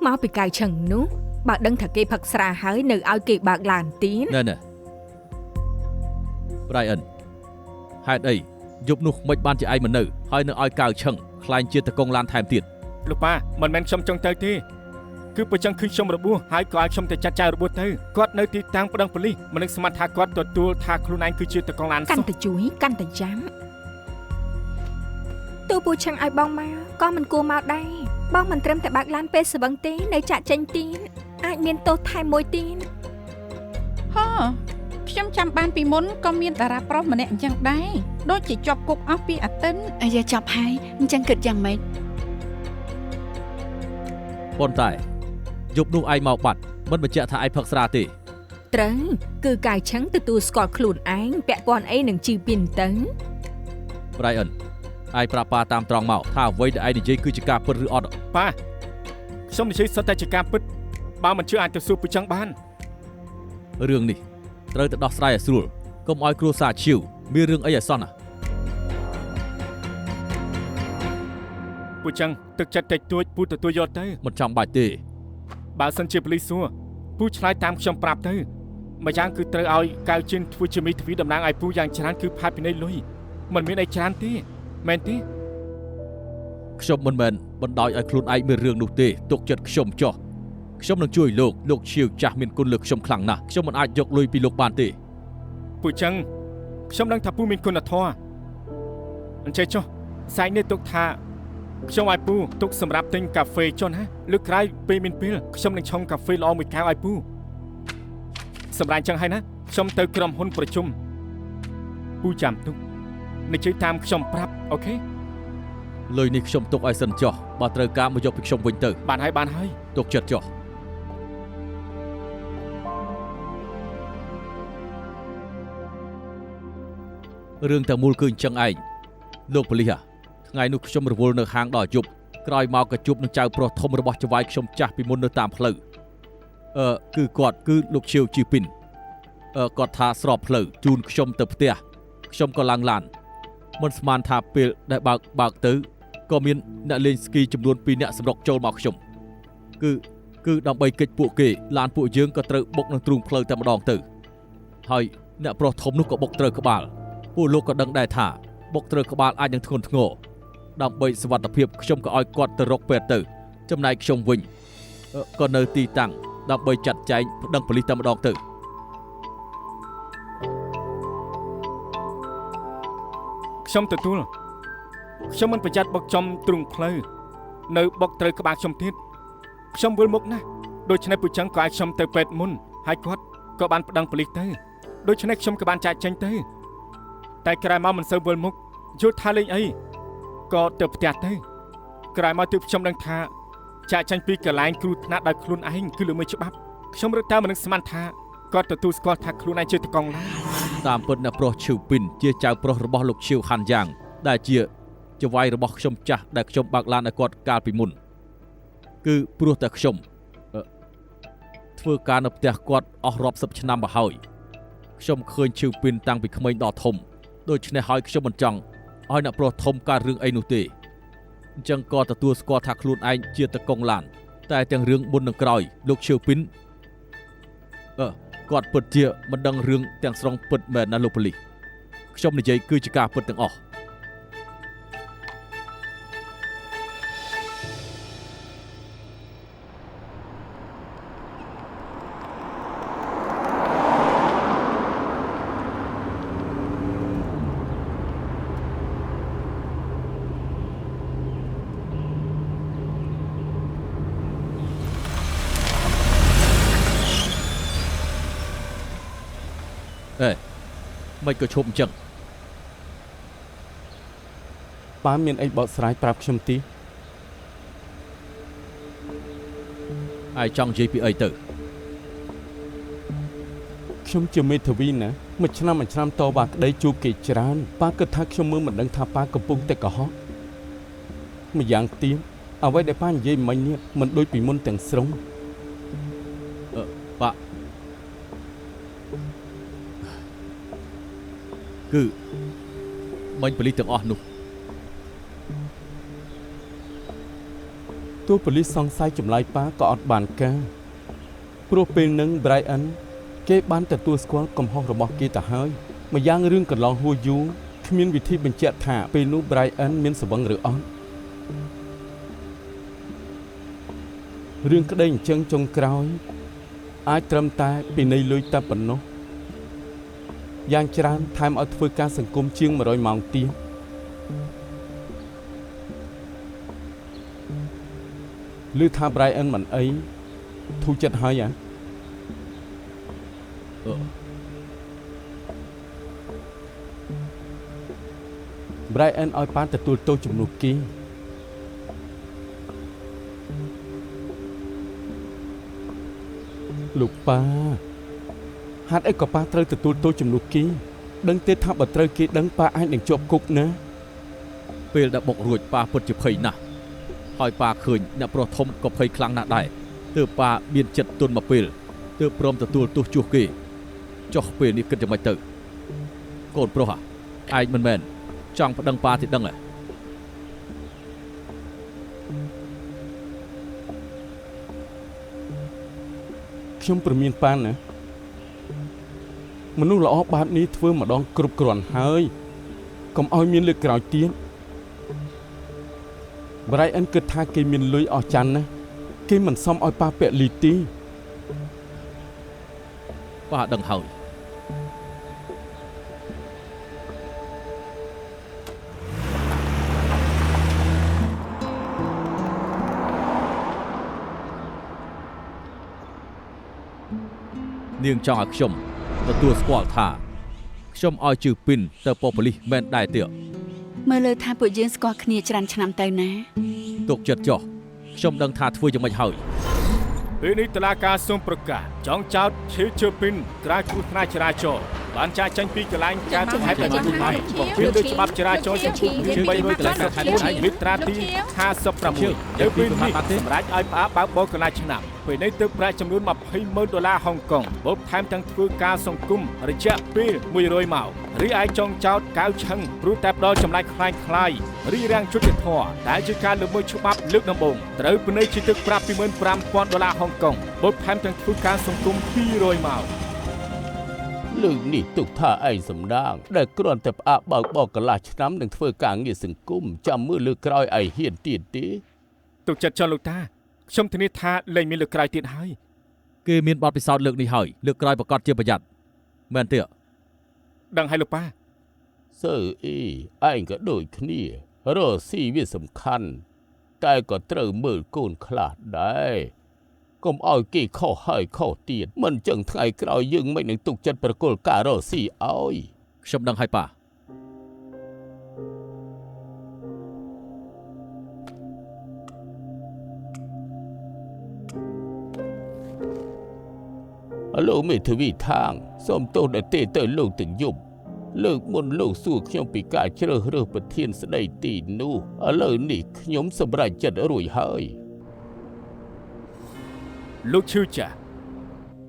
[SPEAKER 7] មកពីកៅឆឹងនោះបើដឹងថាគេផឹកស្រាហើយនៅឲ្យគេបើកឡានទៀត
[SPEAKER 4] ណែ Brian ហេតុអីយប់នោះមិនបានជាឯងមិននៅហើយនៅឲ្យកៅឆឹងខ្លាញ់ជាតកង់ឡានថែមទៀត
[SPEAKER 1] លោកប៉ាមិនមែនខ្ញុំចង់ទៅទេគឺបើចឹងឃើញខ្ញុំរបួសហើយក៏ឲ្យខ្ញុំទៅចាត់ចែងរបួសទៅគាត់នៅទីតាំងប្តឹងប៉ូលីសមិននឹងស្មានថាគាត់ទទួលថាខ្លួនឯងគឺជាតកង់ឡាន
[SPEAKER 7] កាន់តែជួយកាន់តែចាំតើពូឆឹងឲ្យបងមកក៏មិនគួរមកដែរបងមិនត្រឹមតែបើកឡានពេលស្វឹងទេនៅចាក់ចេញទៀតអាចមានទោសថែមមួយទៀត
[SPEAKER 6] ហ៎ខ្ញុំចាំបានពីមុនក៏មានតារាប្រុសម្នាក់អញ្ចឹងដែរដូចជាជាប់គុកអស់ពីអាទិន
[SPEAKER 5] អាយ៉ាចប់ហើយអញ្ចឹងគិតយ៉ាងម៉េច
[SPEAKER 4] ប៉ុន្តែយប់នោះឯងមកបាត់មិនបញ្ជាក់ថាឯងផឹកស្រាទេ
[SPEAKER 7] ត្រូវគឺកៅឆឹងទទួលស្គាល់ខ្លួនឯងពាក់ព័ន្ធអីនឹងជីពីនទៅ
[SPEAKER 4] Brian ឯងប្រាប់ប៉ាតាមត្រង់មកថាអ្វីដែលឯងនិយាយគឺជាការពិតឬអត់
[SPEAKER 1] ប៉ាខ្ញុំនិយាយសុទ្ធតែជាការពិតបើមិនជឿអាចទៅសួរពូចឹងបាន
[SPEAKER 4] រឿងនេះត្រូវតែដោះស្រាយឲ្យស្រួលកុំឲ្យគ្រួសារឈៀវមានរឿងអីឲ្យសោះណា
[SPEAKER 1] ពូចឹងទឹកចិត្តតិចតួចពូទទួលយកទៅ
[SPEAKER 4] មិនចាំបាច់ទេ
[SPEAKER 1] បើសិនជាប៉ូលីសសួរពូឆ្លើយតាមខ្ញុំប្រាប់ទៅម្យ៉ាងគឺត្រូវឲ្យកៅជិនធ្វើជាមីទ្វីតំណាងឲ្យពូយ៉ាងច្រើនគឺផាត់ពីនៃលុយមិនមានអីច្រើនទេមែនទេ
[SPEAKER 4] ខ្ញុំមិនមែនបណ្ដោយឲ្យខ្លួនឯងមានរឿងនោះទេទុកចិត្តខ្ញុំចោះខ្ញុំនឹងជួយលោកឈៀវចាស់មានគុណលើខ្ញុំខ្លាំងណាស់ខ្ញុំមិនអាចយកលុយពីលោកបានទេ
[SPEAKER 1] ពូចឹងខ្ញុំដឹងថាពូមានគុណធម៌អញ្ចឹងចុះស្អែកនេះទុកថា ខ្ញុំឲ្យពូទុកសម្រាប់ទិញកាហ្វេចុះណាលើកក្រោយពេលមានពេលខ្ញុំនឹងឆុងកាហ្វេល្អមួយកែវឲ្យពូសម្រាប់ចឹងហើយណាខ្ញុំទៅក្រុមហ៊ុនប្រជុំពូចាំទុកនិយាយតាមខ្ញុំប្រាប់អូខេ
[SPEAKER 4] លុយនេះខ្ញុំទុកឲ្យសិនចុះបើត្រូវការមកយកពីខ្ញុំវិញទៅ
[SPEAKER 1] បានហើយ
[SPEAKER 4] ទុកចិត្តចុះរឿងតែមូលគឺអញ្ចឹងឯងលោកប៉ូលីសថ្ងៃនោះខ្ញុំរវល់នៅហាងដល់យប់ក្រោយមកក៏ជួបនឹងចៅប្រុសធំរបស់ចៅវាយខ្ញុំចាស់ពីមុននៅតាមផ្លូវគឺគាត់គឺលោកឈៀវជីពីនគាត់ថាស្របផ្លូវជូនខ្ញុំទៅផ្ទះខ្ញុំក៏ឡើងឡានមិនស្មានថាពេលដែលបើកទៅក៏មានអ្នកលេងស្គីចំនួន2នាក់សម្រុកចូលមកខ្ញុំគឺដើម្បីគេចពួកគេឡានពួកយើងក៏ត្រូវបុកនឹងទ្រូងផ្លូវតែម្ដងទៅហើយអ្នកប្រុសធំនោះក៏បុកត្រូវក្បាលពួកលោកក៏ដឹងដែរថាបុកត្រូវក្បាលអាចនឹងធ្ងន់ធ្ងរដើម្បីសុវត្ថិភាពខ្ញុំក៏ឲ្យគាត់ទៅរកពេទ្យទៅចំណែកខ្ញុំវិញក៏នៅទីតាំងដើម្បីចាត់ចែងប្តឹងប៉ូលីសតែម្ដងទៅ
[SPEAKER 1] ខ្ញុំទទួលខ្ញុំមិនប្រយ័ត្នបុកចំទ្រូងផ្លូវនៅបុកត្រូវក្បាលខ្ញុំទៀតខ្ញុំវិលមុខណាស់ដូច្នេះពូចឹងក៏ឲ្យខ្ញុំទៅពេទ្យមុនហើយគាត់ក៏បានប្តឹងប៉ូលីសទៅដូច្នេះខ្ញុំក៏បានចាក់ចេញទៅតែក្រោយមកមិនសូវវិលមុខយល់ថាលេងអីក៏ទៅផ្ទះទៅក្រោយមកទើបខ្ញុំដឹងថាចាក់ចេញពីកន្លែងគ្រូថ្នាក់ដោយខ្លួនឯងគឺល្មើសច្បាប់ខ្ញុំរត់តាមមិននឹងស្មានថាគាត់ទទួលស្គាល់ថាខ្លួនឯងជាតកងឡាន
[SPEAKER 4] តាមពិតអ្នកប្រុសឈីវពីនជាចៅប្រុសរបស់លោកឈីវហាន់យ៉ាងដែលជាចៅវាយរបស់ខ្ញុំចាស់ដែលខ្ញុំបើកឡានឲ្យគាត់កាលពីមុនគឺព្រោះតែខ្ញុំធ្វើការនៅផ្ទះគាត់អស់រាប់សិបឆ្នាំមកហើយខ្ញុំឃើញឈីវពីនតាំងពីក្មេងដល់ធំដូច្នេះហើយខ្ញុំមិនចង់ឲ្យអ្នកប្រុសធំកើតរឿងអីនោះទេអញ្ចឹងក៏ទទួលស្គាល់ថាខ្លួនឯងជាតកងឡានតែទាំងរឿងមុននិងក្រោយលោកឈីវពីនគាត់ពិតជាមិនដឹងរឿងទាំងស្រុងពិតមែនណាលោកប៉ូលីសខ្ញុំនិយាយគឺជាការពិតទាំងអស់មិនក៏ឈប់អញ្ចឹង
[SPEAKER 2] ប៉ាមានអីបកស្រាយប្រាប់ខ្ញុំទី
[SPEAKER 4] aiចង់និយាយពីអីទៅ
[SPEAKER 2] ខ្ញុំជាមេធាវីណាមួយឆ្នាំតវ៉ាក្តីជួបគេច្រើនប៉ាគិតថាខ្ញុំមើលមិនដឹងថាប៉ាកំពុងតែកុហកម្យ៉ាងទៀតអ្វីដែលប៉ានិយាយមិញនេះមិនដូចពីមុនទាំងស្រុង
[SPEAKER 4] ប៉ាគឺមិញប៉ូលីសទាំងអស់នោះ
[SPEAKER 2] ទោះប៉ូលីសសង្ស័យចម្លើយប៉ាក៏អត់បានការព្រោះពេលនឹង Brian គេបានទទួលស្គាល់កំហុសរបស់គេទៅហើយម្យ៉ាងរឿងកន្លងហួសយូរគ្មានវិធីបញ្ជាក់ថាពេលនោះ Brian មានស្វឹងឬអត់រឿងក្តីអញ្ចឹងចុងក្រោយអាចត្រឹមតែពីនៃលុយតែប៉ុណ្ណោះយ៉ាងច្រើនថែមឲ្យធ្វើការសង្គមជាង100ម៉ោងទៀតឮថា Brian មិនអីធូរចិត្តហើយBrian ឲ្យប៉ាទទួលទោសជំនួសគេលោកប៉ាហេតុអីក៏ប៉ាត្រូវទទួលទោសជំនួសគេដឹងទេថាបើត្រូវគេដឹងប៉ាអាចនឹងជាប់គុកណា
[SPEAKER 4] ពេលដែលបុករួចប៉ាពិតជាភ័យណាស់ហើយប៉ាឃើញអ្នកប្រុសធំក៏ភ័យខ្លាំងណាស់ដែរទើបប៉ាមានចិត្តទន់មកពេលទើបព្រមទទួលទោសជួសគេចុះពេលនេះគិតយ៉ាងម៉េចទៅកូនប្រុសឯងមិនមែនចង់ប្តឹងប៉ាទីដឹងហ៎
[SPEAKER 2] ខ្ញុំព្រមានប៉ាណាមនុស្សល្អបែបនេះធ្វើម្ដងគ្រប់គ្រាន់ហើយកុំឲ្យមានលើកក្រោយទៀត Brian គិតថាគេមានលុយអស់ចាន់ណាគេមិនសមឲ្យប៉ាពាក់លីទី
[SPEAKER 4] ប៉ាដឹងហើយ នាងចង់ឲ្យខ្ញុំទទួលស្គាល់ថាខ្ញុំឲ្យជឺពីនទៅប៉ុប៉ូលីសមែនដែរទេ
[SPEAKER 5] មើលលើថាពួកយើងស្គាល់គ្នាច្រើនឆ្នាំទៅណា
[SPEAKER 4] ទុកចិត្តចុះខ្ញុំដឹងថាធ្វើយ៉ាងម៉េចហើយ
[SPEAKER 1] ពេលនេះតុលាការសូមប្រកាសចងចោតឈឺជើពីនក្រៅគ្រោះថ្នាក់ចរាចរណ៍បានចាក់ចេញពីកន្លែងការចំហាយតែមួយថ្ងៃវាដោយច្បាប់ចរាចរណ៍ចំពោះ394មាត្រាទី56ទៅពេលនេះសម្រាប់ឲ្យផ្អាកបើកបរកន្លះឆ្នាំពេលនេះទើបប្រាក់ចំនួន$200,000ហុងកុងបូកថែមទាំងធ្វើការសង្គមរយៈពេល100ម៉ោងរីឯចងចោតកៅឆឹងព្រោះតែផ្ដល់ចម្លែកខ្លាយរីរាំងយុត្តិធម៌ដែលជាការល្មើសច្បាប់លើកដំបូងត្រូវពិន័យជាទឹកប្រាក់$25,000ហុងកុងបូកថែមទាំងធ្វើការសង្គម200ម៉ោង
[SPEAKER 2] លើកនេះទុកថាឯងសំដាងដែលគ្រាន់តែផ្អាកបើកបរកន្លះឆ្នាំនឹងធ្វើការងារសង្គមចាំមើលលើក្រោយឯងហ៊ានទៀតទេ
[SPEAKER 1] ទុកចិត្តចុះលោកតាខ្ញុំធានាថាលែងមានលើកក្រោយទៀតហើយ
[SPEAKER 4] គេមានបទពិសោធន៍លើកនេះហើយលើកក្រោយប្រកាសជាប្រយ័ត្នមែនទេ
[SPEAKER 1] ដឹងហើយលោកប៉ា
[SPEAKER 2] សើអីឯងក៏ដូចគ្នារកស៊ីវាសំខាន់តែក៏ត្រូវមើលកូនខ្លះដែរកុំឲ្យគេខុសហើយខុសទៀតមិនចឹងថ្ងៃក្រោយយើងមិននឹងទុកចិត្តប្រគល់ការរកស៊ីឲ្យ
[SPEAKER 4] ខ្ញុំដឹងហើយប៉ា
[SPEAKER 2] លោកមេធាវីថាងសូមទោសដែលទេទៅលោកទាំងយប់លើកមុនលោកសួរខ្ញុំពីការជ្រើសរើសប្រធានស្ដីទីនោះឥឡូវនេះខ្ញុំសម្រេចចិត្តរួចហើយ
[SPEAKER 1] លោកឈឺចាស់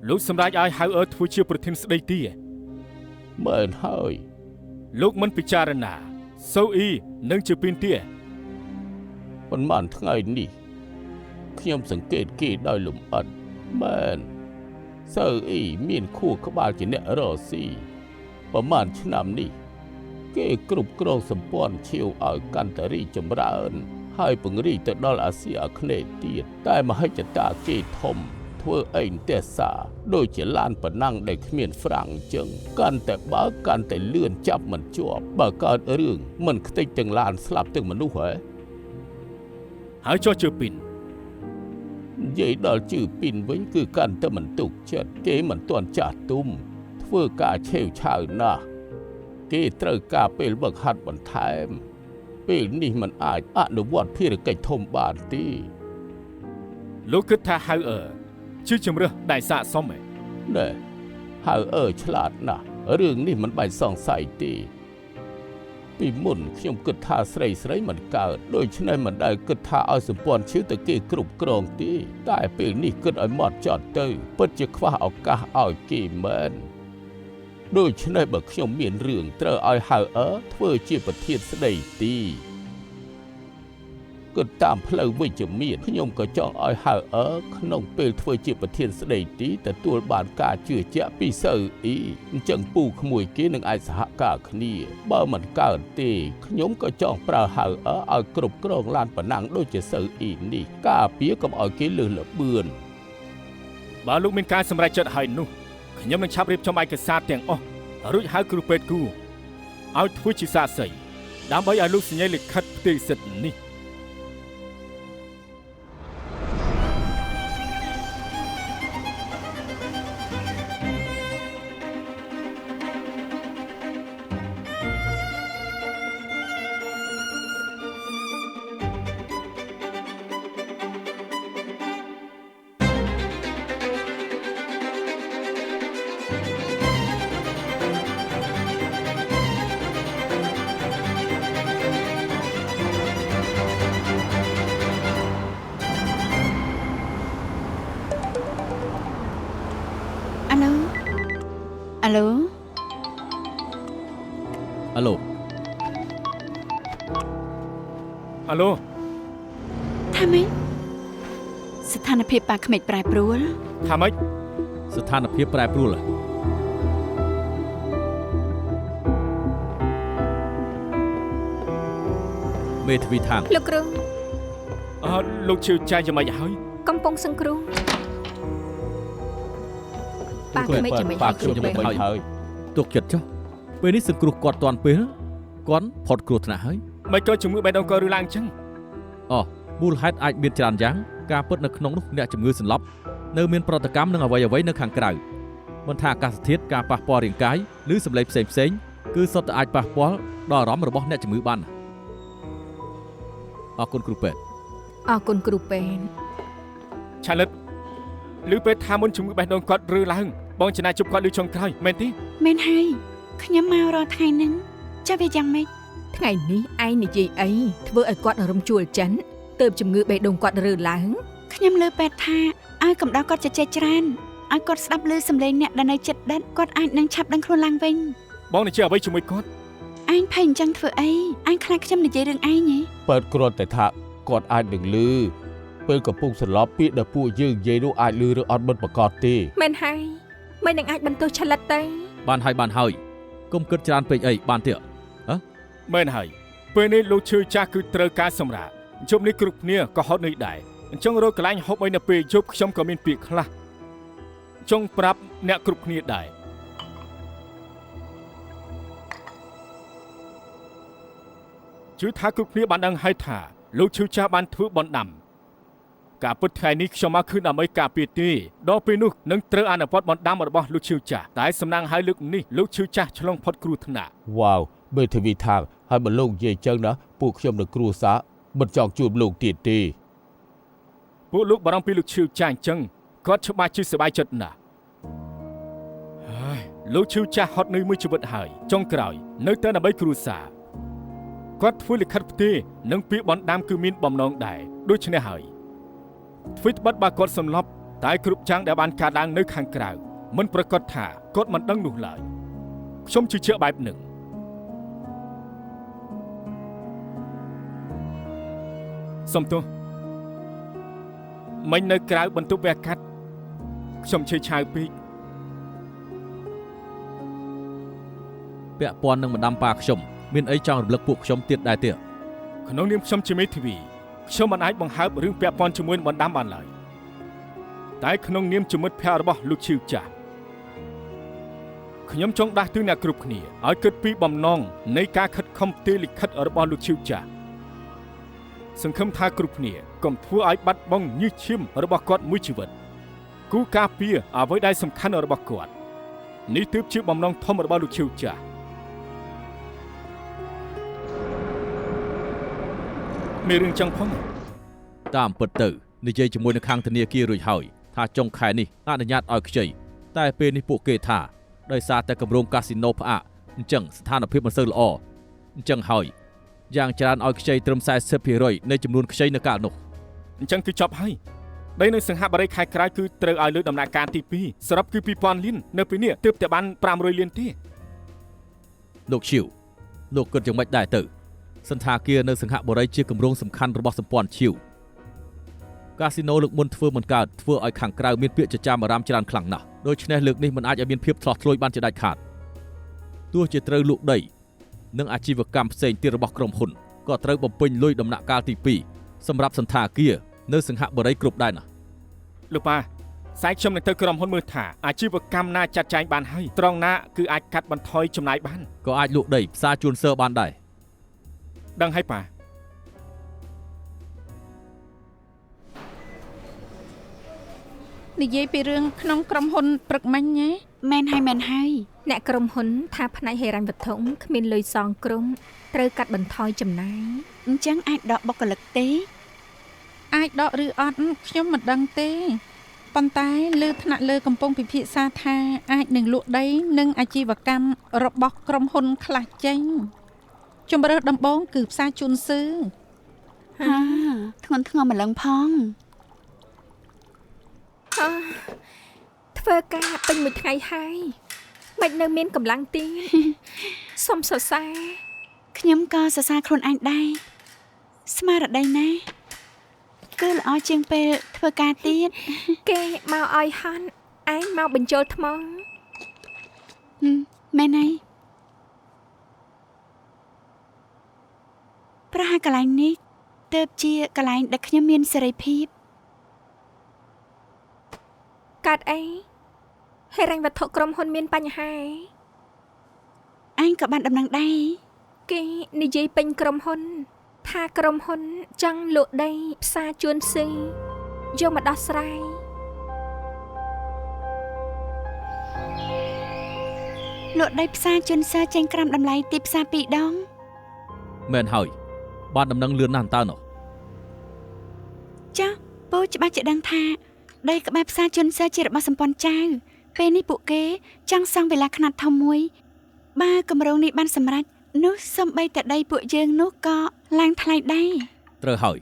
[SPEAKER 1] លោកសម្រេចឲ្យហៅអើធ្វើជាប្រធានស្ដីទី
[SPEAKER 2] មែនហើយ
[SPEAKER 1] លោកមិនពិចារណាសូអ៊ីនឹងជាពីនទា
[SPEAKER 2] ប៉ុន្មានថ្ងៃនេះខ្ញុំសង្កេតគេដោយលំអិតមែនសើអ៊ីមានខួរក្បាលជាអ្នករកស៊ីប្រហែលឆ្នាំនេះគេគ្រប់គ្រងសម្ព័ន្ធឈាវឲ្យកាន់តែរីកចម្រើនហើយពង្រីកទៅដល់អាស៊ីអាគ្នេយ៍ទៀតតែមហិច្ឆតាគេធំធ្វើអីទេសាដូចជាឡានប៉ណាំងដែលគ្មានហ្វ្រាំងចឹងកាន់តែបើកាន់តែលឿនចាប់មិនជាប់បើកើតរឿងមិនខ្ទេចទាំងឡានស្លាប់ទាំងមនុស្សហ៎
[SPEAKER 1] ហើយចុះជើពីន
[SPEAKER 2] និយាយដល់ជឺពីនវិញគឺកាន់តែមិនទុកចិត្តគេមិនទាន់ចាស់ទុំធ្វើការឆេវឆាវណាស់គេត្រូវការពេលវឹកហាត់បន្ថែមពេលនេះมันអាចអនុវត្តភារកិច្ចធំបានទេ
[SPEAKER 1] លោកគិតថាហៅអើជាជំរឿសដែលស័ក្តិសមទេ
[SPEAKER 2] ណែហៅឆ្លាតណាស់រឿងនេះมันបាច់សង្ស័យទេពីមុនខ្ញុំគិតថាស្រីមិនកើតដូច្នេះមិនដែលគិតថាឲ្យសម្ព័ន្ធឈឺទៅគេគ្រប់គ្រងទេតែពេលនេះគិតឲ្យម៉ត់ចត់ទៅពិតជាខ្វះឱកាសឲ្យគេមែនដូច្នេះបើខ្ញុំមានរឿងត្រូវឲ្យហៅធ្វើជាប្រធានស្ដីទីគិតតាមផ្លូវវិជ្ជមានខ្ញុំក៏ចង់ឲ្យហៅក្នុងពេលធ្វើជាប្រធានស្ដីទីទទួលបានការជឿជាក់ពីសៅអ៊ីអញ្ចឹងពូក្មួយគេនឹងអាចសហការគ្នាបើមិនកើតទេខ្ញុំក៏ចង់ប្រើហៅឲ្យគ្រប់គ្រងឡានប៉ណាំងដូចជាសៅអ៊ីនេះការពារកុំឲ្យគេលើសល្បឿន
[SPEAKER 1] បើលោកមានការសម្រេចចិត្តហើយនោះខ្ញុំនឹងឆាប់រៀបចំឯកសារទាំងអស់រួចហៅគ្រូពេទ្យគូឲ្យធ្វើជាសាក្សីដើម្បីឲ្យលោកសញ្ញាលិខិតផ្ទេរសិទ្ធិនេះ
[SPEAKER 5] Alo.
[SPEAKER 4] Alo.
[SPEAKER 1] Alo.
[SPEAKER 5] ថាម៉េចស្ថានភាពប៉ាក្មេកប្រែប្រួល
[SPEAKER 1] ថាម៉េច
[SPEAKER 4] ស្ថានភាពប្រែប្រួលមេធាវីថាង
[SPEAKER 7] លោកគ្រូ
[SPEAKER 1] លោកជឿចាយយ៉ាងម៉េចហើយ
[SPEAKER 7] កំពុងសង្គ្រោះប៉ាក្មេកយ៉ាងម៉េច
[SPEAKER 4] ប៉ាខ្ញុំយ៉ាងម៉េចហើយទុកចិត្តចុះពេលនេះសង្គ្រោះគាត់តាន់ពេលគាត់ផុតគ្រោះថ្នាក់ហើយ
[SPEAKER 1] មិនក៏ជំងឺបេះដូងក៏ឬឡើងចឹង
[SPEAKER 4] មូលហេតុអាចមានច្រើនយ៉ាងការពិតនៅក្នុងនោះអ្នកជំងឺសន្លប់នៅមានប្រតិកម្មនឹងអ្វីៗនៅខាងក្រៅ មិនថាអាកាសធាតុការប៉ះពាល់រាងកាយឬសម្លេងផ្សេងៗគឺសុទ្ធតែអាចប៉ះពាល់ដល់អារម្មណ៍របស់អ្នកជំងឺបានអរគុណគ្រូពេទ្យ
[SPEAKER 7] អរគុណគ្រូពេទ្យ
[SPEAKER 1] ឆាលិតឬពេលថាមុនជំងឺបេះដូងគាត់ឬឡើងបងចំណាយជប់គាត់ឬចុងក្រោយមែនទេ
[SPEAKER 5] មែនហើយខ្ញុំមករកថ្ងៃហ្នឹងចាវាយ៉ាងម៉េច
[SPEAKER 7] ថ្ងៃនេះឯងនិយាយអីធ្វើឲ្យគាត់រំជួលចិនទើបជំងឺបេះដូងគាត់រើឡើង
[SPEAKER 5] ខ្ញុំលើពេទ្យថាឲ្យកំដៅគាត់ជជែកច្រើនឲ្យគាត់ស្ដាប់ឮសំឡេងអ្នកដែលនៅជិតដិតគាត់អាចនឹងឆាប់ដឹងខ្លួនឡើងវិញ
[SPEAKER 1] បងនឹងជាអ្វីជាមួយគាត់
[SPEAKER 5] ឯងភ័យអញ្ចឹងធ្វើអីឯងខ្លាចខ្ញុំនិយាយរឿងឯងហ៎
[SPEAKER 2] បើគ្រាន់តែថាគាត់អាចនឹងលឺពេលកំពុងសន្លប់ពាក្យដែលពួកយើងនិយាយនោះអាចលឺឬអត់មិនប្រកបទេ
[SPEAKER 7] មែនហើយមិននឹងអាចបន្ទោសឆលិតទេ
[SPEAKER 4] បានហើយកុំគិតច្រើនពេកអីបានទេ
[SPEAKER 1] មែនហើយពេលនេះលោកឈឺចាស់គឺត្រូវការសម្រាប់ជប់នេះគ្រប់គ្នាក៏ហត់នឿយដែរអញ្ចឹងរកកន្លែងហូបអីនៅពេលយប់ខ្ញុំក៏មានពាក្យខ្លះចង់ប្រាប់អ្នកគ្រប់គ្នាដែរជឿថាគ្រប់គ្នាបានដឹងហើយថាលោកឈឺចាស់បានធ្វើបន់ដាំការពិតថ្ងៃនេះខ្ញុំមកគឺដើម្បីការពារទេដល់ពេលនោះនឹងត្រូវអនុវត្តបន់ដាំរបស់លោកឈឺចាស់តែសំណាងឲ្យលើកនេះលោកឈឺចាស់ឆ្លងផុតគ្រោះថ្នាក់
[SPEAKER 2] វ៉ាវមេធាវីថាហើយបើលោកនិយាយចឹងណាពួកខ្ញុំនៅគ្រួសារមិនចង់ជួបលោកទៀតទេ
[SPEAKER 1] ពួកលោកបារម្ភពីលោកឈឺចាស់អញ្ចឹងគាត់ច្បាស់ជាសប្បាយចិត្តណាស់ហើយលោកឈឺចាស់ហត់នឿយមួយជីវិតហើយចុងក្រោយនៅតែដើម្បីគ្រួសារគាត់ធ្វើលិខិតផ្ទេរនិងពាក្យបន់ដាំគឺមានបំណងដែរដូច្នេះហើយធ្វើត្បិតបើគាត់សម្លាប់តែគ្រប់យ៉ាងដែលបានកើតឡើងនៅខាងក្រៅមិនប្រកាសថាគាត់មិនដឹងនោះឡើយខ្ញុំជឿជាក់បែបហ្នឹងសុំទោសមិញនៅក្រៅបន្ទប់វះកាត់ខ្ញុំឈឺឆាវពេក
[SPEAKER 4] ពាក់ព័ន្ធនឹងម្ដាំប៉ាខ្ញុំមានអីចង់រំលឹកពួកខ្ញុំទៀតដែរទេ
[SPEAKER 1] ក្នុងនាមខ្ញុំជាមេធាវីខ្ញុំមិនអាចបង្ហើបរឿងពាក់ព័ន្ធជាមួយនឹងបណ្ដាំបានឡើយតែក្នុងនាមជាមិត្តភក្តិរបស់លោកឈឺចាស់ខ្ញុំចង់ដាស់តឿនអ្នកគ្រប់គ្នាឲ្យគិតពីបំណងនៃការខិតខំផ្ទេរលិខិតរបស់លោកឈឺចាស់សង្ឃឹមថាគ្រប់គ្នាកុំធ្វើឲ្យបាត់បង់ញើសឈាមរបស់គាត់មួយជីវិតគូការពារអ្វីដែលសំខាន់របស់គាត់នេះទើបជាបំណងធំរបស់លោកឈឺចាស់មានរឿងចឹងផង
[SPEAKER 4] តាមពិតទៅនិយាយជាមួយនឹងខាងធនាគាររួចហើយថាចុងខែនេះអនុញ្ញាតឲ្យខ្ចីតែពេលនេះពួកគេថាដោយសារតែគម្រោងកាស៊ីណូផ្អាកអញ្ចឹងស្ថានភាពមិនសូវល្អអញ្ចឹងហើយយ៉ាងច្រើនឲ្យខ្ចីត្រឹម 40% នៃចំនួនខ្ចីនៅកាលនោះ
[SPEAKER 1] អញ្ចឹងគឺចប់ហើយដីនៅសង្ហបុរីខែក្រោយគឺត្រូវឲ្យលើកដំណាក់កាលទី2សរុបគឺ 2000 លាននៅពេលនេះទើបតែបាន500លានទេ
[SPEAKER 4] លោកឈៀវលោកគិតយ៉ាងម៉េចដែរទៅសន្តាគារនៅសង្ហបុរីជាគម្រោងសំខាន់របស់សម្ព័ន្ធឈៀវកាស៊ីណូលើកមុនធ្វើមិនកើតធ្វើឲ្យខាងក្រៅមានពាក្យចចាមអារ៉ាមច្រើនខ្លាំងណាស់ដូច្នេះលើកនេះមិនអាចឲ្យមានភាពឆ្លោះឆ្លួយបានជាដាច់ខាតទោះជាត្រូវលក់ដីនិងអាជីវកម្មផ្សេងទៀតរបស់ក្រុមហ៊ុនក៏ត្រូវបំពេញលុយដំណាក់កាលទី2សម្រាប់សន្តាគារនៅសង្ហបុរីគ្រប់ដែរណា
[SPEAKER 1] លោកប៉ាស្អែកខ្ញុំនឹងទៅក្រុមហ៊ុនមើលថាអាជីវកម្មណាចាត់ចែងបានហើយត្រង់ណាគឺអាចកាត់បន្ថយចំណាយបាន
[SPEAKER 4] ក៏អាចលក់ដីផ្សារជួនសើបានដែរ
[SPEAKER 1] ដឹងហើយប៉ា
[SPEAKER 6] និយាយពីរឿងក្នុងក្រុមហ៊ុនព្រឹកមិញណា
[SPEAKER 5] មែនហើយមែនហើយ
[SPEAKER 7] អ្នកក្រុមហ៊ុនថាផ្នែកហិរញ្ញវត្ថុគ្មានលុយសងក្រុមត្រូវកាត់បន្ថយចំណាយ
[SPEAKER 5] អញ្ចឹងអាចដកបុគ្គលិកទេ
[SPEAKER 6] អាចដកឬអត់ខ្ញុំមិនដឹងទេប៉ុន្តែលើថ្នាក់លើកំពុងពិភាក្សាថាអាចនឹងលក់ដីនិងអាជីវកម្មរបស់ក្រុមហ៊ុនខ្លះចេញជំរើសដំបូងគឺផ្សារជូនសឺ
[SPEAKER 5] ហាធ្ងន់ធ្ងរម្លឹងផង
[SPEAKER 7] ធ្វើការពេញមួយថ្ងៃហើយមិននៅមានកម្លាំងទៀតសុំសរសើរ
[SPEAKER 5] ខ្ញុំក៏សរសើរខ្លួនឯងដែរស្មារតីណាស់គឺល្អជាងពេលធ្វើការទៀត
[SPEAKER 7] គេមកឲ្យហន់ឯងមកបញ្ចូលថ្ម
[SPEAKER 5] មែនហើយប្រហែលកន្លែងនេះទើបជាកន្លែងដែលខ្ញុំមានសេរីភាព
[SPEAKER 7] កាត់អីហិរញ្ញវត្ថុក្រុមហ៊ុនមានបញ្ហា
[SPEAKER 5] អញក៏បានដំណឹងដែរ
[SPEAKER 7] គេនិយាយពេញក្រុមហ៊ុនថាក្រុមហ៊ុនចង់លក់ដីផ្សារជួនស៊ីយកមកដោះស្រាយ
[SPEAKER 5] លក់ដីផ្សារជន់សើចេញក្រោមតម្លៃទីផ្សារ2 ដង
[SPEAKER 4] មែនហើយបានដំណឹងលឿនណាស់តើណោះ
[SPEAKER 5] ចាពូច្បាស់ជាដឹងថាដីក្បែរផ្សារជន់សើជារបស់សម្ព័ន្ធចៅពេលនេះពួកគេចង់សង់វិឡាខ្នាតធំមួយបើគម្រោងនេះបានសម្រេចនោះសំបីតែដីពួកយើងនោះក៏ឡើងថ្លៃដែរ
[SPEAKER 4] ត្រូវហើយ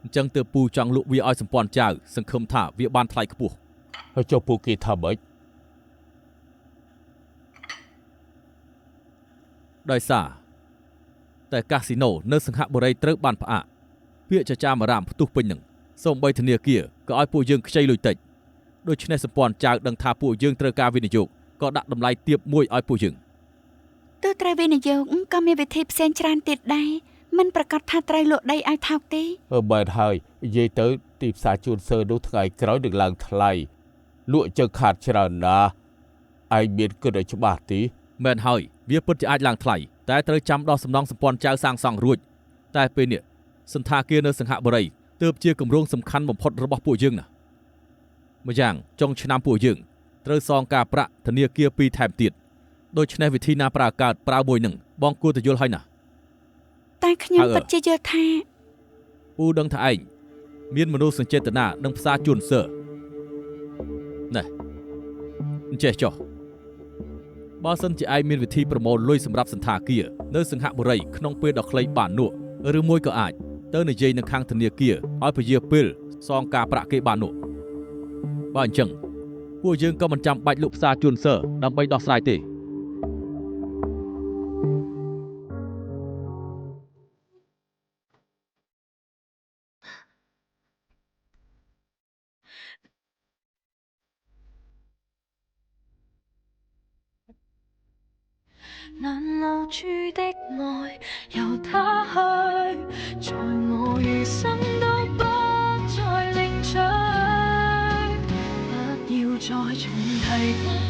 [SPEAKER 4] អញ្ចឹងទើបពូចង់លក់វាឲ្យសម្ព័ន្ធចៅសង្ឃឹមថាវាបានថ្លៃខ្ពស់
[SPEAKER 2] ហើយចុះពួកគេថាម៉េច
[SPEAKER 4] ដោយសារតែកាស៊ីណូនៅសង្ហបុរីត្រូវបានផ្អាកពាក្យចចាមអារាមផ្ទុះពេញនឹងសូម្បីធនាគារក៏ឲ្យពួកយើងខ្ចីលុយតិចដូច្នេះសម្ព័ន្ធចៅដឹងថាពួកយើងត្រូវការវិនិយោគក៏ដាក់តម្លៃទាបមួយឲ្យពួកយើង
[SPEAKER 5] ទោះត្រូវវិនិយោគក៏មានវិធីផ្សេងច្រើនទៀតដែរមិនប្រកាសថាត្រូវលក់ដីឲ្យថោកទេ
[SPEAKER 2] បែរហើយនិយាយទៅទីផ្សារជួនសើនោះថ្ងៃក្រោយនឹងឡើងថ្លៃលក់ចឹងខាតច្រើនណាស់ឯងមានគិតឲ្យច្បាស់ទី
[SPEAKER 4] មែនហើយវាពិតជាអាចឡើងថ្លៃតែត្រូវចាំដោះសំណងសម្ព័ន្ធចៅសាងសង់រួចតែពេលនេះសន្តាគារនៅសង្ហបុរីទើបជាគម្រោងសំខាន់បំផុតរបស់ពួកយើងណាម្យ៉ាងចុងឆ្នាំពួកយើងត្រូវសងការប្រាក់ធនាគារ2ថែមទៀតដូច្នេះវិធីណាប្រើកើតប្រើមួយនឹងបងគួរតែយល់ហើយណា
[SPEAKER 5] តែខ្ញុំពិតជាយល់ថា
[SPEAKER 4] ពូដឹងថាឯងមានមនោសញ្ចេតនានឹងផ្សារជួនសើណែអញ្ចេះចុះបើសិនជាឯងមានវិធីប្រមូលលុយសម្រាប់សន្តាគារនៅសង្ហបុរីក្នុងពេលដ៏ខ្លីបាននោះឬមួយក៏អាចទៅនិយាយនឹងខាងធនាគារឲ្យពជាពេលសងការប្រាក់គេបាននោះបើអញ្ចឹងពួកយើងក៏មិនចាំបាច់លក់ផ្សារជួនសើដើម្បីដោះស្រាយទេ
[SPEAKER 8] 難留住的愛由他去，在我餘生都不再領取，不要再重提。